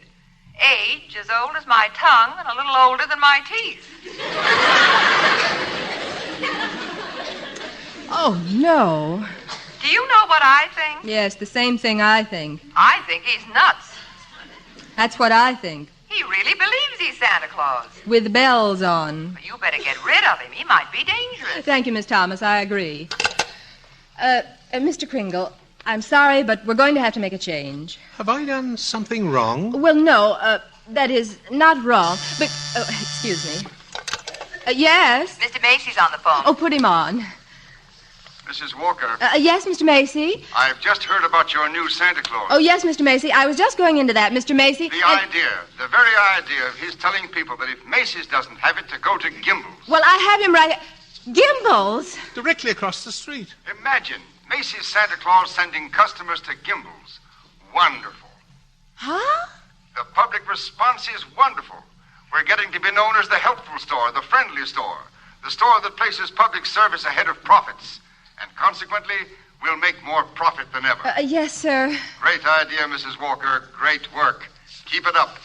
Age as old as my tongue and a little older than my teeth. Oh, no. Do you know what I think? Yes, the same thing I think. I think he's nuts. That's what I think. He really believes he's Santa Claus. With bells on. You better get rid of him. He might be dangerous. Thank you, Miss Thomas. I agree. Mr. Kringle, I'm sorry, but we're going to have to make a change. Have I done something wrong? Well, no. That is, not wrong. But, excuse me. Yes? Mr. Macy's on the phone. Oh, put him on. Mrs. Walker. Yes, Mr. Macy? I've just heard about your new Santa Claus. Oh, yes, Mr. Macy. I was just going into that, Mr. Macy. The very idea of his telling people that if Macy's doesn't have it, to go to Gimbel's. Well, I have him right... Gimbel's? Directly across the street. Imagine Macy's Santa Claus sending customers to Gimbel's. Wonderful. Huh? The public response is wonderful. We're getting to be known as the helpful store, the friendly store, the store that places public service ahead of profits. And consequently, we'll make more profit than ever. Yes, sir. Great idea, Mrs. Walker. Great work. Keep it up.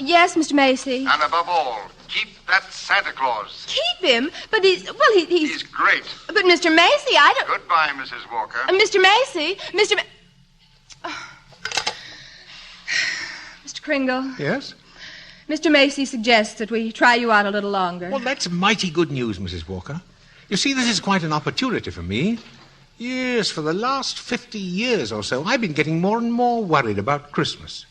Yes, Mr. Macy. And above all, keep that Santa Claus. Keep him? But he's... He's great. But, Mr. Macy, I don't... Goodbye, Mrs. Walker. Mr. Macy, Mr. Kringle. Yes? Mr. Macy suggests that we try you out a little longer. Well, that's mighty good news, Mrs. Walker. You see, this is quite an opportunity for me. Yes, for the last 50 years or so, I've been getting more and more worried about Christmas.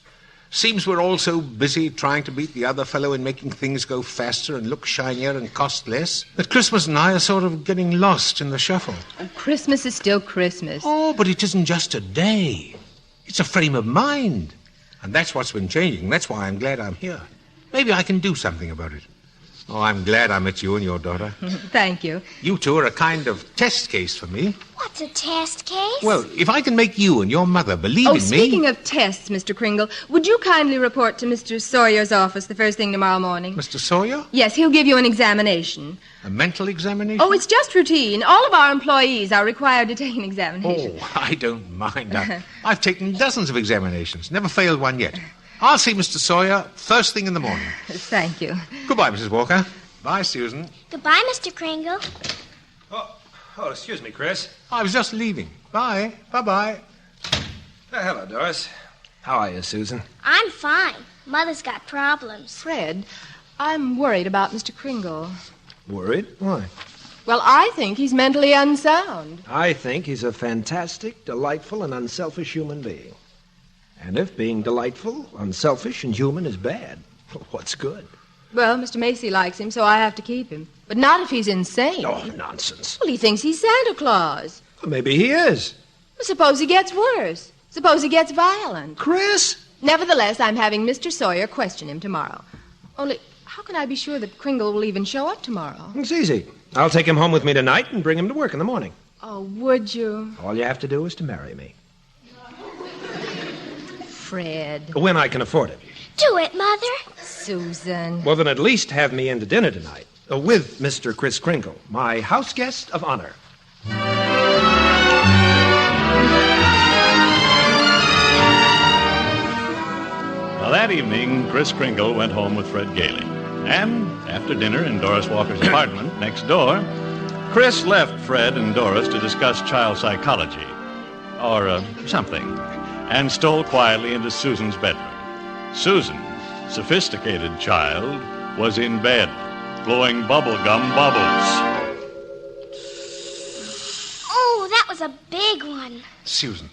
Seems we're all so busy trying to beat the other fellow in making things go faster and look shinier and cost less that Christmas and I are sort of getting lost in the shuffle. Christmas is still Christmas. Oh, but it isn't just a day. It's a frame of mind. And that's what's been changing. That's why I'm glad I'm here. Maybe I can do something about it. Oh, I'm glad I met you and your daughter. Thank you. You two are a kind of test case for me. What's a test case? Well, if I can make you and your mother believe in me... Speaking of tests, Mr. Kringle, would you kindly report to Mr. Sawyer's office the first thing tomorrow morning? Mr. Sawyer? Yes, he'll give you an examination. A mental examination? Oh, it's just routine. All of our employees are required to take an examination. Oh, I don't mind. I've taken dozens of examinations. Never failed one yet. I'll see Mr. Sawyer first thing in the morning. Thank you. Goodbye, Mrs. Walker. Bye, Susan. Goodbye, Mr. Kringle. Oh, excuse me, Chris. I was just leaving. Bye. Bye-bye. Hello, Doris. How are you, Susan? I'm fine. Mother's got problems. Fred, I'm worried about Mr. Kringle. Worried? Why? Well, I think he's mentally unsound. I think he's a fantastic, delightful, and unselfish human being. And if being delightful, unselfish, and human is bad, what's good? Well, Mr. Macy likes him, so I have to keep him. But not if he's insane. Oh, nonsense. Well, he thinks he's Santa Claus. Well, maybe he is. Well, suppose he gets worse. Suppose he gets violent. Chris? Nevertheless, I'm having Mr. Sawyer question him tomorrow. Only, how can I be sure that Kringle will even show up tomorrow? It's easy. I'll take him home with me tonight and bring him to work in the morning. Oh, would you? All you have to do is to marry me. Fred. When I can afford it. Do it, Mother. Susan. Well, then at least have me in to dinner tonight. With Mr. Kris Kringle, my house guest of honor. Well, that evening, Kris Kringle went home with Fred Gailey. And after dinner in Doris Walker's apartment next door, Kris left Fred and Doris to discuss child psychology, or something, and stole quietly into Susan's bedroom. Susan, sophisticated child, was in bed, blowing bubblegum bubbles. Oh, that was a big one. Susan,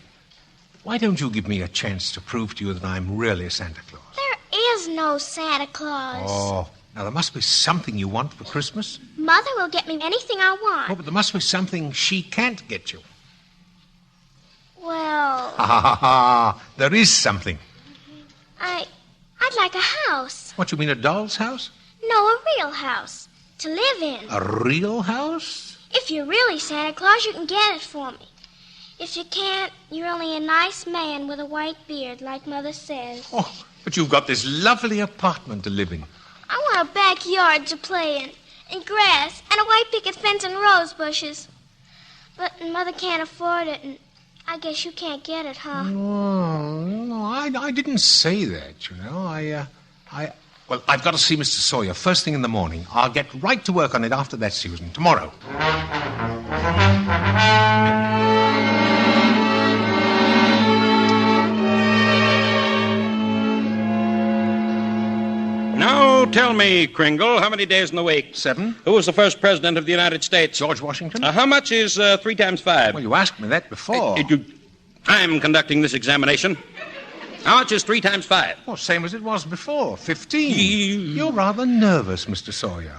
why don't you give me a chance to prove to you that I'm really Santa Claus? There is no Santa Claus. Oh, now there must be something you want for Christmas. Mother will get me anything I want. Oh, but there must be something she can't get you. Well, There is something. I'd like a house. What, you mean a doll's house? No, a real house. To live in. A real house? If you're really Santa Claus, you can get it for me. If you can't, you're only a nice man with a white beard, like Mother says. Oh, but you've got this lovely apartment to live in. I want a backyard to play in, and grass, and a white picket fence and rose bushes. But Mother can't afford it, and I guess you can't get it, huh? No, I didn't say that, you know. Well, I've got to see Mr. Sawyer first thing in the morning. I'll get right to work on it after that, Susan, tomorrow. Now, tell me, Kringle, how many days in the week? 7. Who was the first president of the United States? George Washington. How much is 3 times 5? Well, you asked me that before. I'm conducting this examination. How much is 3 times 5? Well, same as it was before, 15. You're rather nervous, Mr. Sawyer,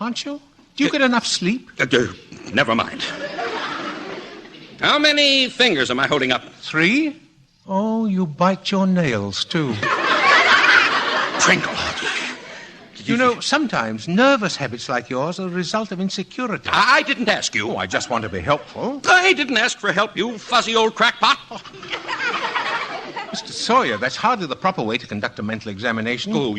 aren't you? Do you get enough sleep? Never mind. How many fingers am I holding up? 3? Oh, you bite your nails, too. Kringle. You know, sometimes nervous habits like yours are the result of insecurity. I didn't ask you. Oh, I just want to be helpful. I didn't ask for help, you fuzzy old crackpot. Mr. Sawyer, that's hardly the proper way to conduct a mental examination. Oh,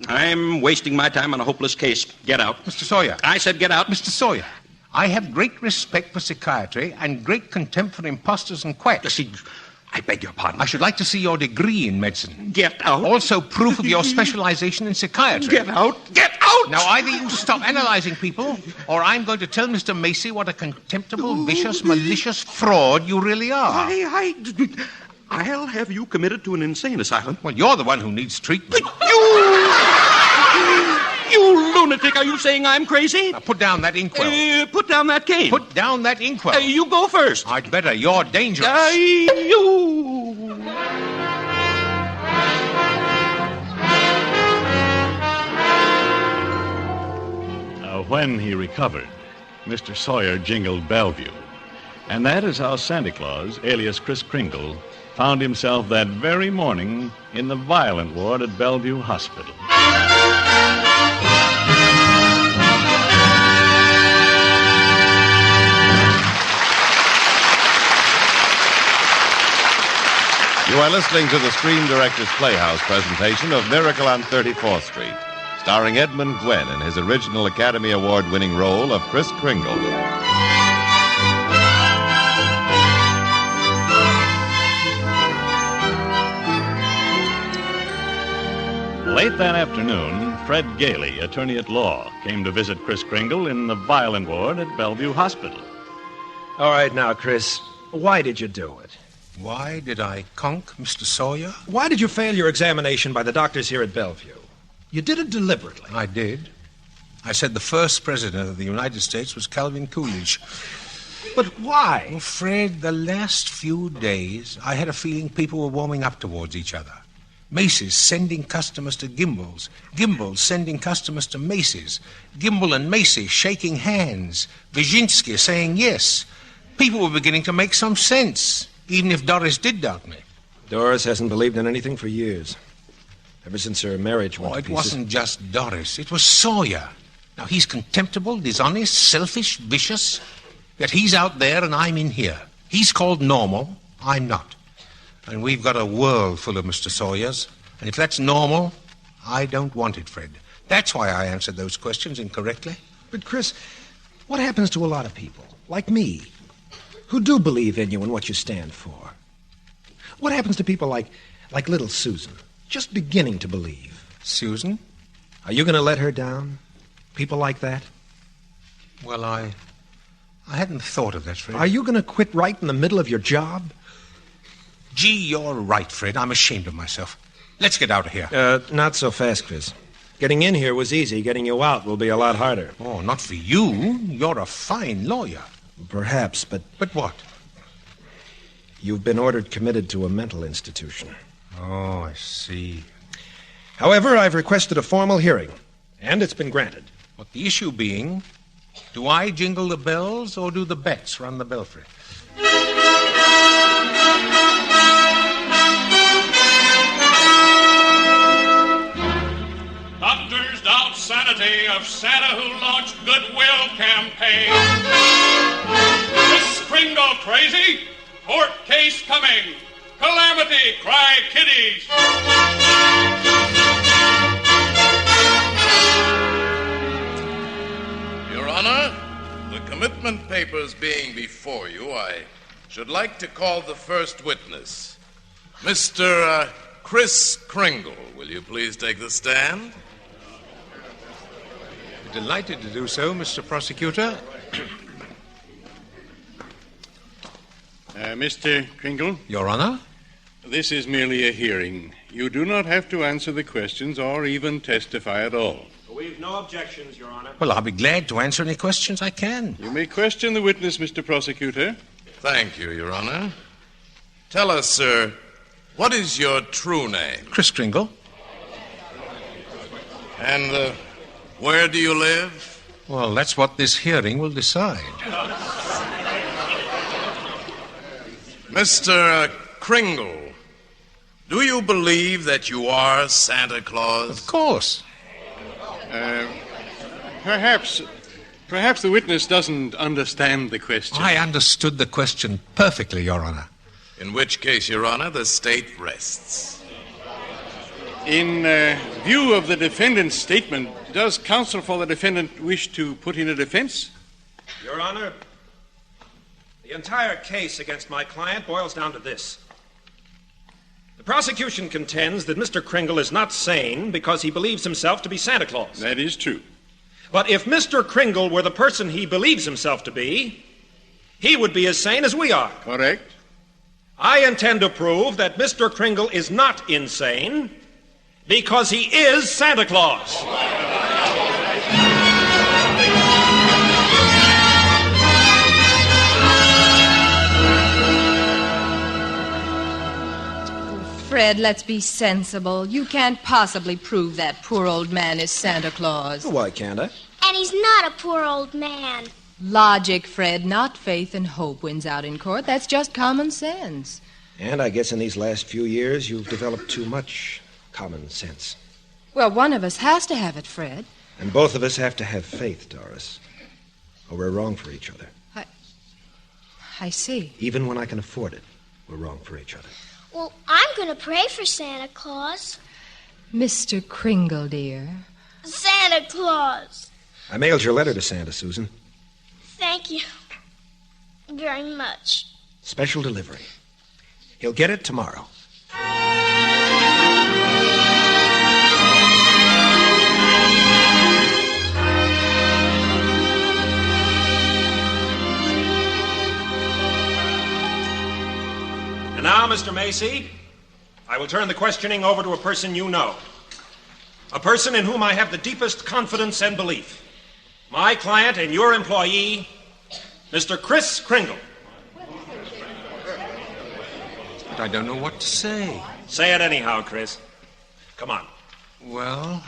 I'm wasting my time on a hopeless case. Get out. Mr. Sawyer. I said get out. Mr. Sawyer, I have great respect for psychiatry and great contempt for imposters and quacks. I beg your pardon. I should like to see your degree in medicine. Get out. Also proof of your specialization in psychiatry. Get out. Get out! Now, either you stop analyzing people, or I'm going to tell Mr. Macy what a contemptible, vicious, malicious fraud you really are. I'll have you committed to an insane asylum. Well, you're the one who needs treatment. You lunatic, are you saying I'm crazy? Now, put down that inkwell. Put down that cane. Put down that inkwell. You go first. I'd better. You're dangerous. When he recovered, Mr. Sawyer jingled Bellevue. And that is how Santa Claus, alias Kris Kringle, found himself that very morning in the violent ward at Bellevue Hospital. You are listening to the Screen Directors Playhouse presentation of Miracle on 34th Street, starring Edmund Gwenn in his original Academy Award-winning role of Kris Kringle. Late that afternoon, Fred Gailey, attorney at law, came to visit Kris Kringle in the violent ward at Bellevue Hospital. All right, now, Kris, why did you do it? Why did I conk Mr. Sawyer? Why did you fail your examination by the doctors here at Bellevue? You did it deliberately. I did. I said the first president of the United States was Calvin Coolidge. But why? Well, Fred, the last few days, I had a feeling people were warming up towards each other. Macy's sending customers to Gimbel's. Gimbel's sending customers to Macy's. Gimbel and Macy shaking hands. Wyszynski saying yes. People were beginning to make some sense, even if Doris did doubt me. Doris hasn't believed in anything for years. Ever since her marriage went to pieces. It wasn't just Doris. It was Sawyer. Now, he's contemptible, dishonest, selfish, vicious. Yet he's out there and I'm in here. He's called normal. I'm not. And we've got a world full of Mr. Sawyers. And if that's normal, I don't want it, Fred. That's why I answered those questions incorrectly. But, Chris, what happens to a lot of people, like me, who do believe in you and what you stand for? What happens to people like little Susan, just beginning to believe? Susan? Are you going to let her down? People like that? Well, I hadn't thought of that, Fred. Are you going to quit right in the middle of your job? Gee, you're right, Fred. I'm ashamed of myself. Let's get out of here. Not so fast, Chris. Getting in here was easy. Getting you out will be a lot harder. Oh, not for you. You're a fine lawyer. Perhaps, but... But what? You've been ordered committed to a mental institution. Oh, I see. However, I've requested a formal hearing, and it's been granted. But the issue being, do I jingle the bells or do the bets run the belfry? Doctors doubt sanity of Santa who launched goodwill campaign. Miss Kringle crazy? Court case coming. Calamity, cry kiddies. Your Honor, the commitment papers being before you, I should like to call the first witness. Mr. Chris Kringle, will you please take the stand? Delighted to do so, Mr. Prosecutor. Mr. Kringle? Your Honor? This is merely a hearing. You do not have to answer the questions or even testify at all. We've no objections, Your Honor. Well, I'll be glad to answer any questions I can. You may question the witness, Mr. Prosecutor. Thank you, Your Honor. Tell us, sir, what is your true name? Chris Kringle. And where do you live? Well, that's what this hearing will decide. Mr. Kringle, do you believe that you are Santa Claus? Of course. Perhaps the witness doesn't understand the question. I understood the question perfectly, Your Honor. In which case, Your Honor, the state rests. In view of the defendant's statement, does counsel for the defendant wish to put in a defense? Your Honor, the entire case against my client boils down to this. The prosecution contends that Mr. Kringle is not sane because he believes himself to be Santa Claus. That is true. But if Mr. Kringle were the person he believes himself to be, he would be as sane as we are. Correct. I intend to prove that Mr. Kringle is not insane because he is Santa Claus. Fred, let's be sensible. You can't possibly prove that poor old man is Santa Claus. Why can't I? And he's not a poor old man. Logic, Fred, not faith and hope wins out in court. That's just common sense. And I guess in these last few years you've developed too much common sense. Well, one of us has to have it, Fred. And both of us have to have faith, Doris. Or we're wrong for each other. I see. Even when I can afford it, we're wrong for each other. Well, I'm going to pray for Santa Claus. Mr. Kringle, dear. Santa Claus. I mailed your letter to Santa, Susan. Thank you very much. Special delivery. He'll get it tomorrow. And now, Mr. Macy, I will turn the questioning over to a person you know. A person in whom I have the deepest confidence and belief. My client and your employee, Mr. Chris Kringle. But I don't know what to say. Say it anyhow, Chris. Come on. Well,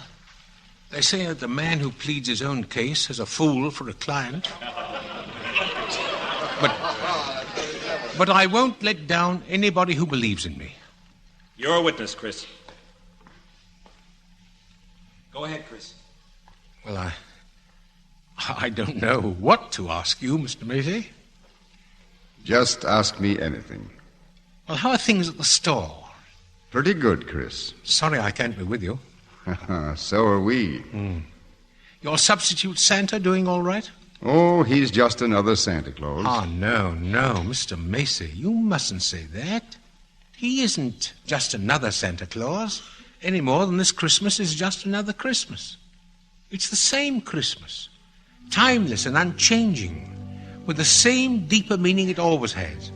they say that the man who pleads his own case is a fool for a client. But I won't let down anybody who believes in me. You're a witness, Chris. Go ahead, Chris. Well, I don't know what to ask you, Mr. Macy. Just ask me anything. Well, how are things at the store? Pretty good, Chris. Sorry I can't be with you. So are we. Your substitute Santa doing all right? Oh, he's just another Santa Claus. Oh, no, Mr. Macy, you mustn't say that. He isn't just another Santa Claus, any more than this Christmas is just another Christmas. It's the same Christmas, timeless and unchanging, with the same deeper meaning it always has.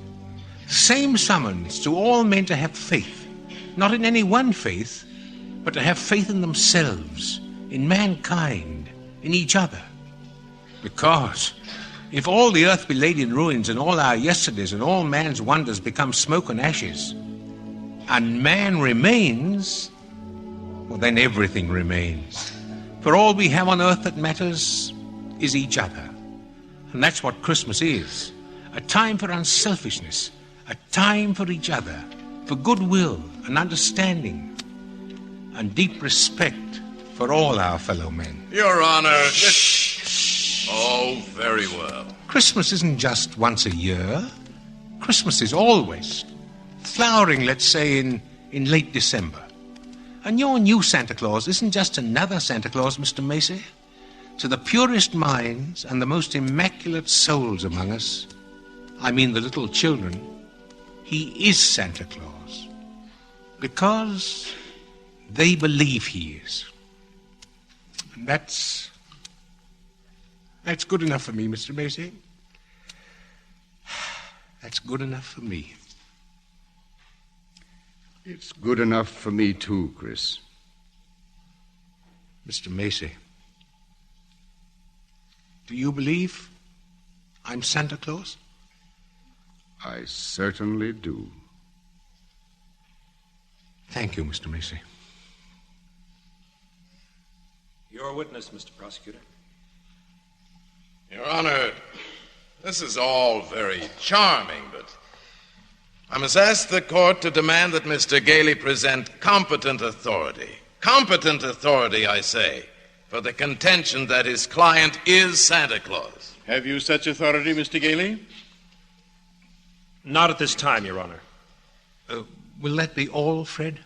The same summons to all men to have faith, not in any one faith, but to have faith in themselves, in mankind, in each other. Because if all the earth be laid in ruins and all our yesterdays and all man's wonders become smoke and ashes, and man remains, well, then everything remains. For all we have on earth that matters is each other. And that's what Christmas is. A time for unselfishness, a time for each other, for goodwill and understanding, and deep respect for all our fellow men. Your Honor, Oh, very well. Christmas isn't just once a year. Christmas is always. Flowering, let's say, in late December. And your new Santa Claus isn't just another Santa Claus, Mr. Macy. To the purest minds and the most immaculate souls among us, I mean the little children, he is Santa Claus. Because they believe he is. And that's good enough for me, Mr. Macy. That's good enough for me. It's good enough for me, too, Chris. Mr. Macy, do you believe I'm Santa Claus? I certainly do. Thank you, Mr. Macy. Your witness, Mr. Prosecutor. Your Honor, this is all very charming, but I must ask the court to demand that Mr. Gailey present competent authority. Competent authority, I say, for the contention that his client is Santa Claus. Have you such authority, Mr. Gailey? Not at this time, Your Honor. Will that be all, Fred?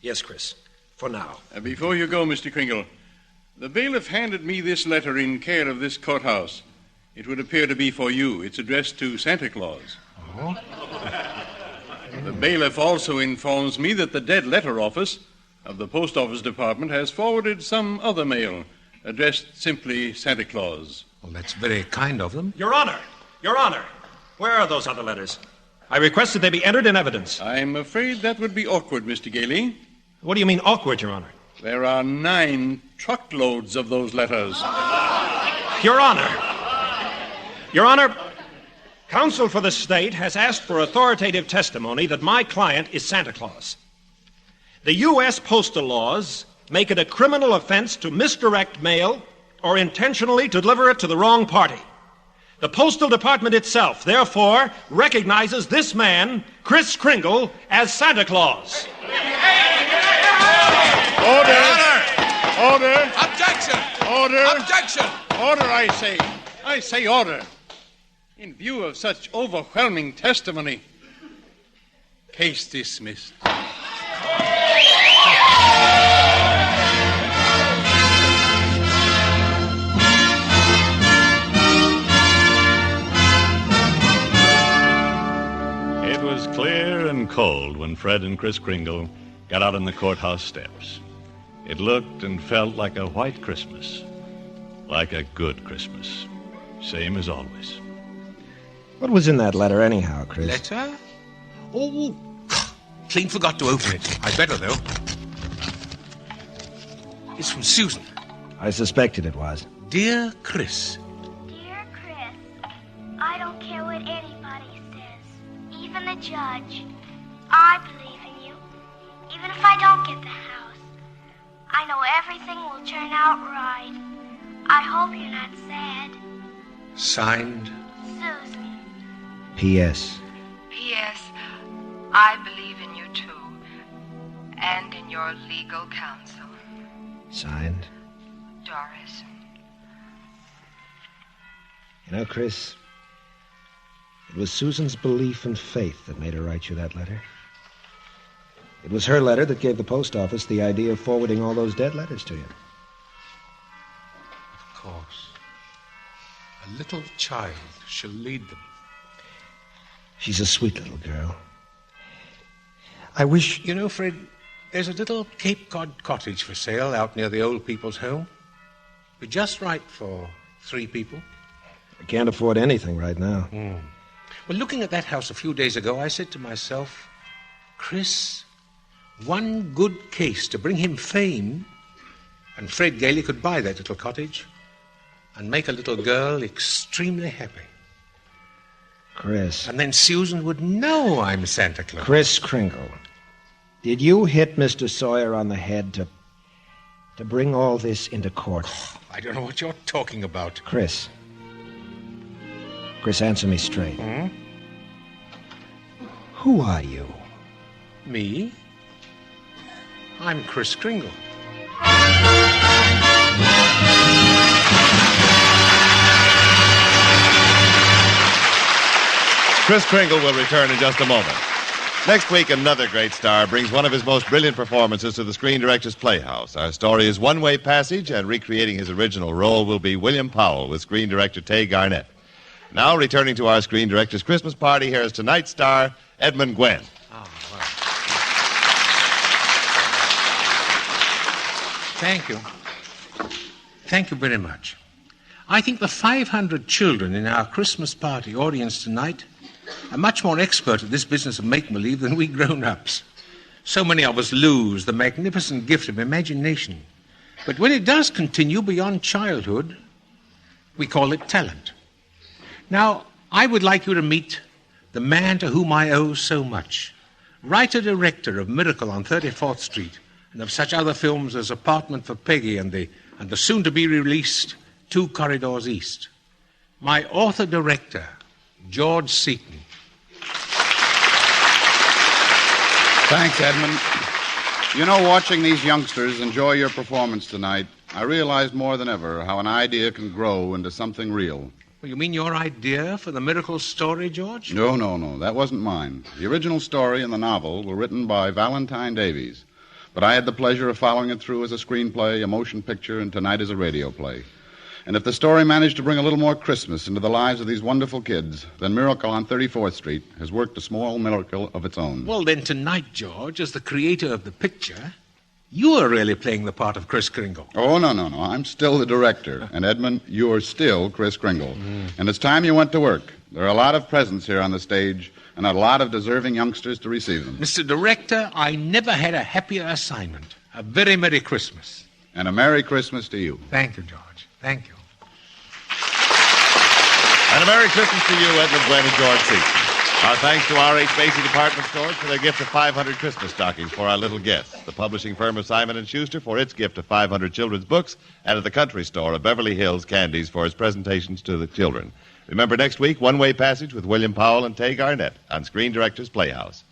Yes, Chris, for now. Before you go, Mr. Kringle, the bailiff handed me this letter in care of this courthouse. It would appear to be for you. It's addressed to Santa Claus. Oh? The bailiff also informs me that the dead letter office of the post office department has forwarded some other mail addressed simply Santa Claus. Well, that's very kind of them. Your Honor! Your Honor! Where are those other letters? I request that they be entered in evidence. I'm afraid that would be awkward, Mr. Gailey. What do you mean awkward, Your Honor? There are 9 truckloads of those letters. Your Honor! Your Honor, counsel for the state has asked for authoritative testimony that my client is Santa Claus. The U.S. postal laws make it a criminal offense to misdirect mail or intentionally to deliver it to the wrong party. The Postal Department itself, therefore, recognizes this man, Kris Kringle, as Santa Claus. Order! Order! Objection! Order! Objection! Order, I say. I say order. In view of such overwhelming testimony, case dismissed. It was clear and cold when Fred and Kris Kringle got out on the courthouse steps. It looked and felt like a white Christmas, like a good Christmas, same as always. What was in that letter anyhow, Chris? Letter? Oh, clean forgot to open it. I'd better, though. It's from Susan. I suspected it was. Dear Chris. Dear Chris, I don't care what anybody says, even the judge. I believe in you, even if I don't get the house. I know everything will turn out right. I hope you're not sad. Signed, Susan. P.S. P.S. I believe in you, too, and in your legal counsel. Signed. Doris. You know, Chris, It was Susan's belief and faith that made her write you that letter. It was her letter that gave the post office the idea of forwarding all those dead letters to you. Of course. A little child shall lead them. She's a sweet little girl. I wish... You know, Fred, there's a little Cape Cod cottage for sale out near the old people's home. Be just right for 3 people. I can't afford anything right now. Well, looking at that house a few days ago, I said to myself, Chris, one good case to bring him fame, and Fred Gailey could buy that little cottage and make a little girl extremely happy. Chris. And then Susan would know I'm Santa Claus. Chris Kringle, did you hit Mr. Sawyer on the head to bring all this into court? I don't know what you're talking about. Chris, answer me straight. Who are you? Me? I'm Chris Kringle. Chris Kringle will return in just a moment. Next week, another great star brings one of his most brilliant performances to the Screen Directors Playhouse. Our story is One Way Passage, and recreating his original role will be William Powell with screen director Tay Garnett. Now, returning to our Screen Directors Christmas party, here is tonight's star, Edmund Gwenn. Thank you. Thank you very much. I think the 500 children in our Christmas party audience tonight are much more expert at this business of make-believe than we grown-ups. So many of us lose the magnificent gift of imagination. But when it does continue beyond childhood, we call it talent. Now, I would like you to meet the man to whom I owe so much. Writer-director of Miracle on 34th Street and of such other films as Apartment for Peggy and the soon-to-be-released 2 Corridors East. My author-director, George Seaton. Thanks, Edmund. You know, watching these youngsters enjoy your performance tonight, I realized more than ever how an idea can grow into something real. Well, you mean your idea for the miracle story, George? No. That wasn't mine. The original story and the novel were written by Valentine Davies. But I had the pleasure of following it through as a screenplay, a motion picture, and tonight as a radio play. And if the story managed to bring a little more Christmas into the lives of these wonderful kids, then Miracle on 34th Street has worked a small miracle of its own. Well, then tonight, George, as the creator of the picture, you are really playing the part of Chris Kringle. Oh, no. I'm still the director. And, Edmund, you are still Chris Kringle. And it's time you went to work. There are a lot of presents here on the stage and a lot of deserving youngsters to receive them. Mr. Director, I never had a happier assignment. A very Merry Christmas. And a Merry Christmas to you. Thank you, George. Thank you. And a Merry Christmas to you, Edmund Gwenn and George Seaton. Our thanks to R.H. Macy Department Stores for their gift of 500 Christmas stockings for our little guests, the publishing firm of Simon & Schuster for its gift of 500 children's books, and at the Country Store of Beverly Hills Candies for its presentations to the children. Remember next week, One Way Passage with William Powell and Tay Garnett on Screen Directors Playhouse.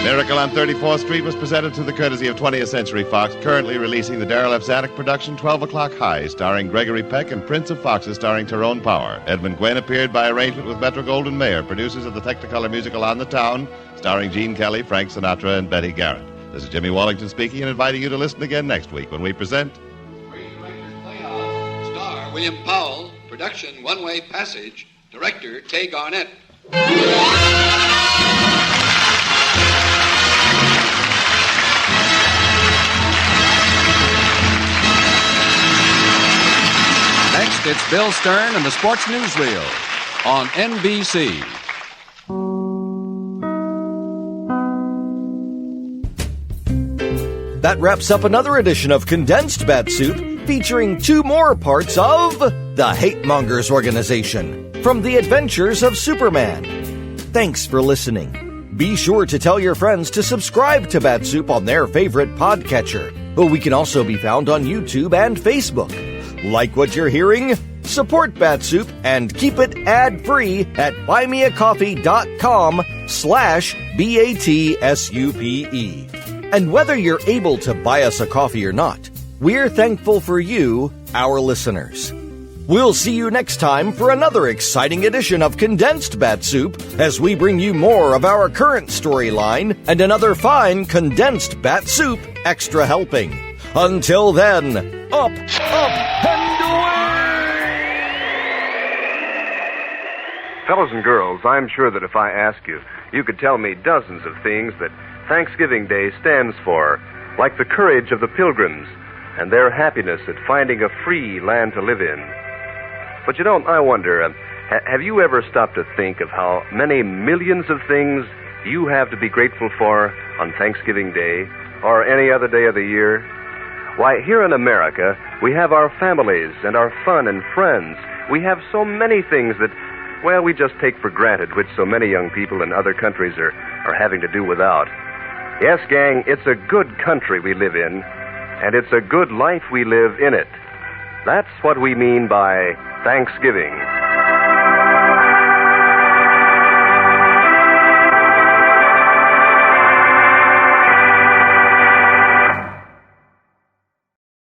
Miracle on 34th Street was presented through the courtesy of 20th Century Fox, currently releasing the Darrell F. Zanuck production 12 O'Clock High, starring Gregory Peck, and Prince of Foxes, starring Tyrone Power. Edmund Gwenn appeared by arrangement with Metro-Goldwyn-Mayer, producers of the Technicolor musical On the Town, starring Gene Kelly, Frank Sinatra, and Betty Garrett. This is Jimmy Wallington speaking and inviting you to listen again next week when we present... Star William Powell, production One Way Passage, director Tay Garnett. Next, it's Bill Stern and the Sports Newsreel on NBC. That wraps up another edition of Condensed Bat-Supe, featuring 2 more parts of the Hate Mongers organization from The Adventures of Superman. Thanks for listening. Be sure to tell your friends to subscribe to Bat-Supe on their favorite podcatcher. We can also be found on YouTube and Facebook. Like what you're hearing? Support Bat-Supe and keep it ad-free at buymeacoffee.com/BATSUPE. And whether you're able to buy us a coffee or not, we're thankful for you, our listeners. We'll see you next time for another exciting edition of Condensed Bat-Supe as we bring you more of our current storyline and another fine Condensed Bat-Supe Extra Helping. Until then, up, and away! Fellows and girls, I'm sure that if I ask you, you could tell me dozens of things that Thanksgiving Day stands for, like the courage of the Pilgrims and their happiness at finding a free land to live in. But you know, I wonder, have you ever stopped to think of how many millions of things you have to be grateful for on Thanksgiving Day or any other day of the year? Why, here in America, we have our families and our fun and friends. We have so many things that, well, we just take for granted, which so many young people in other countries are having to do without. Yes, gang, it's a good country we live in, and it's a good life we live in it. That's what we mean by Thanksgiving.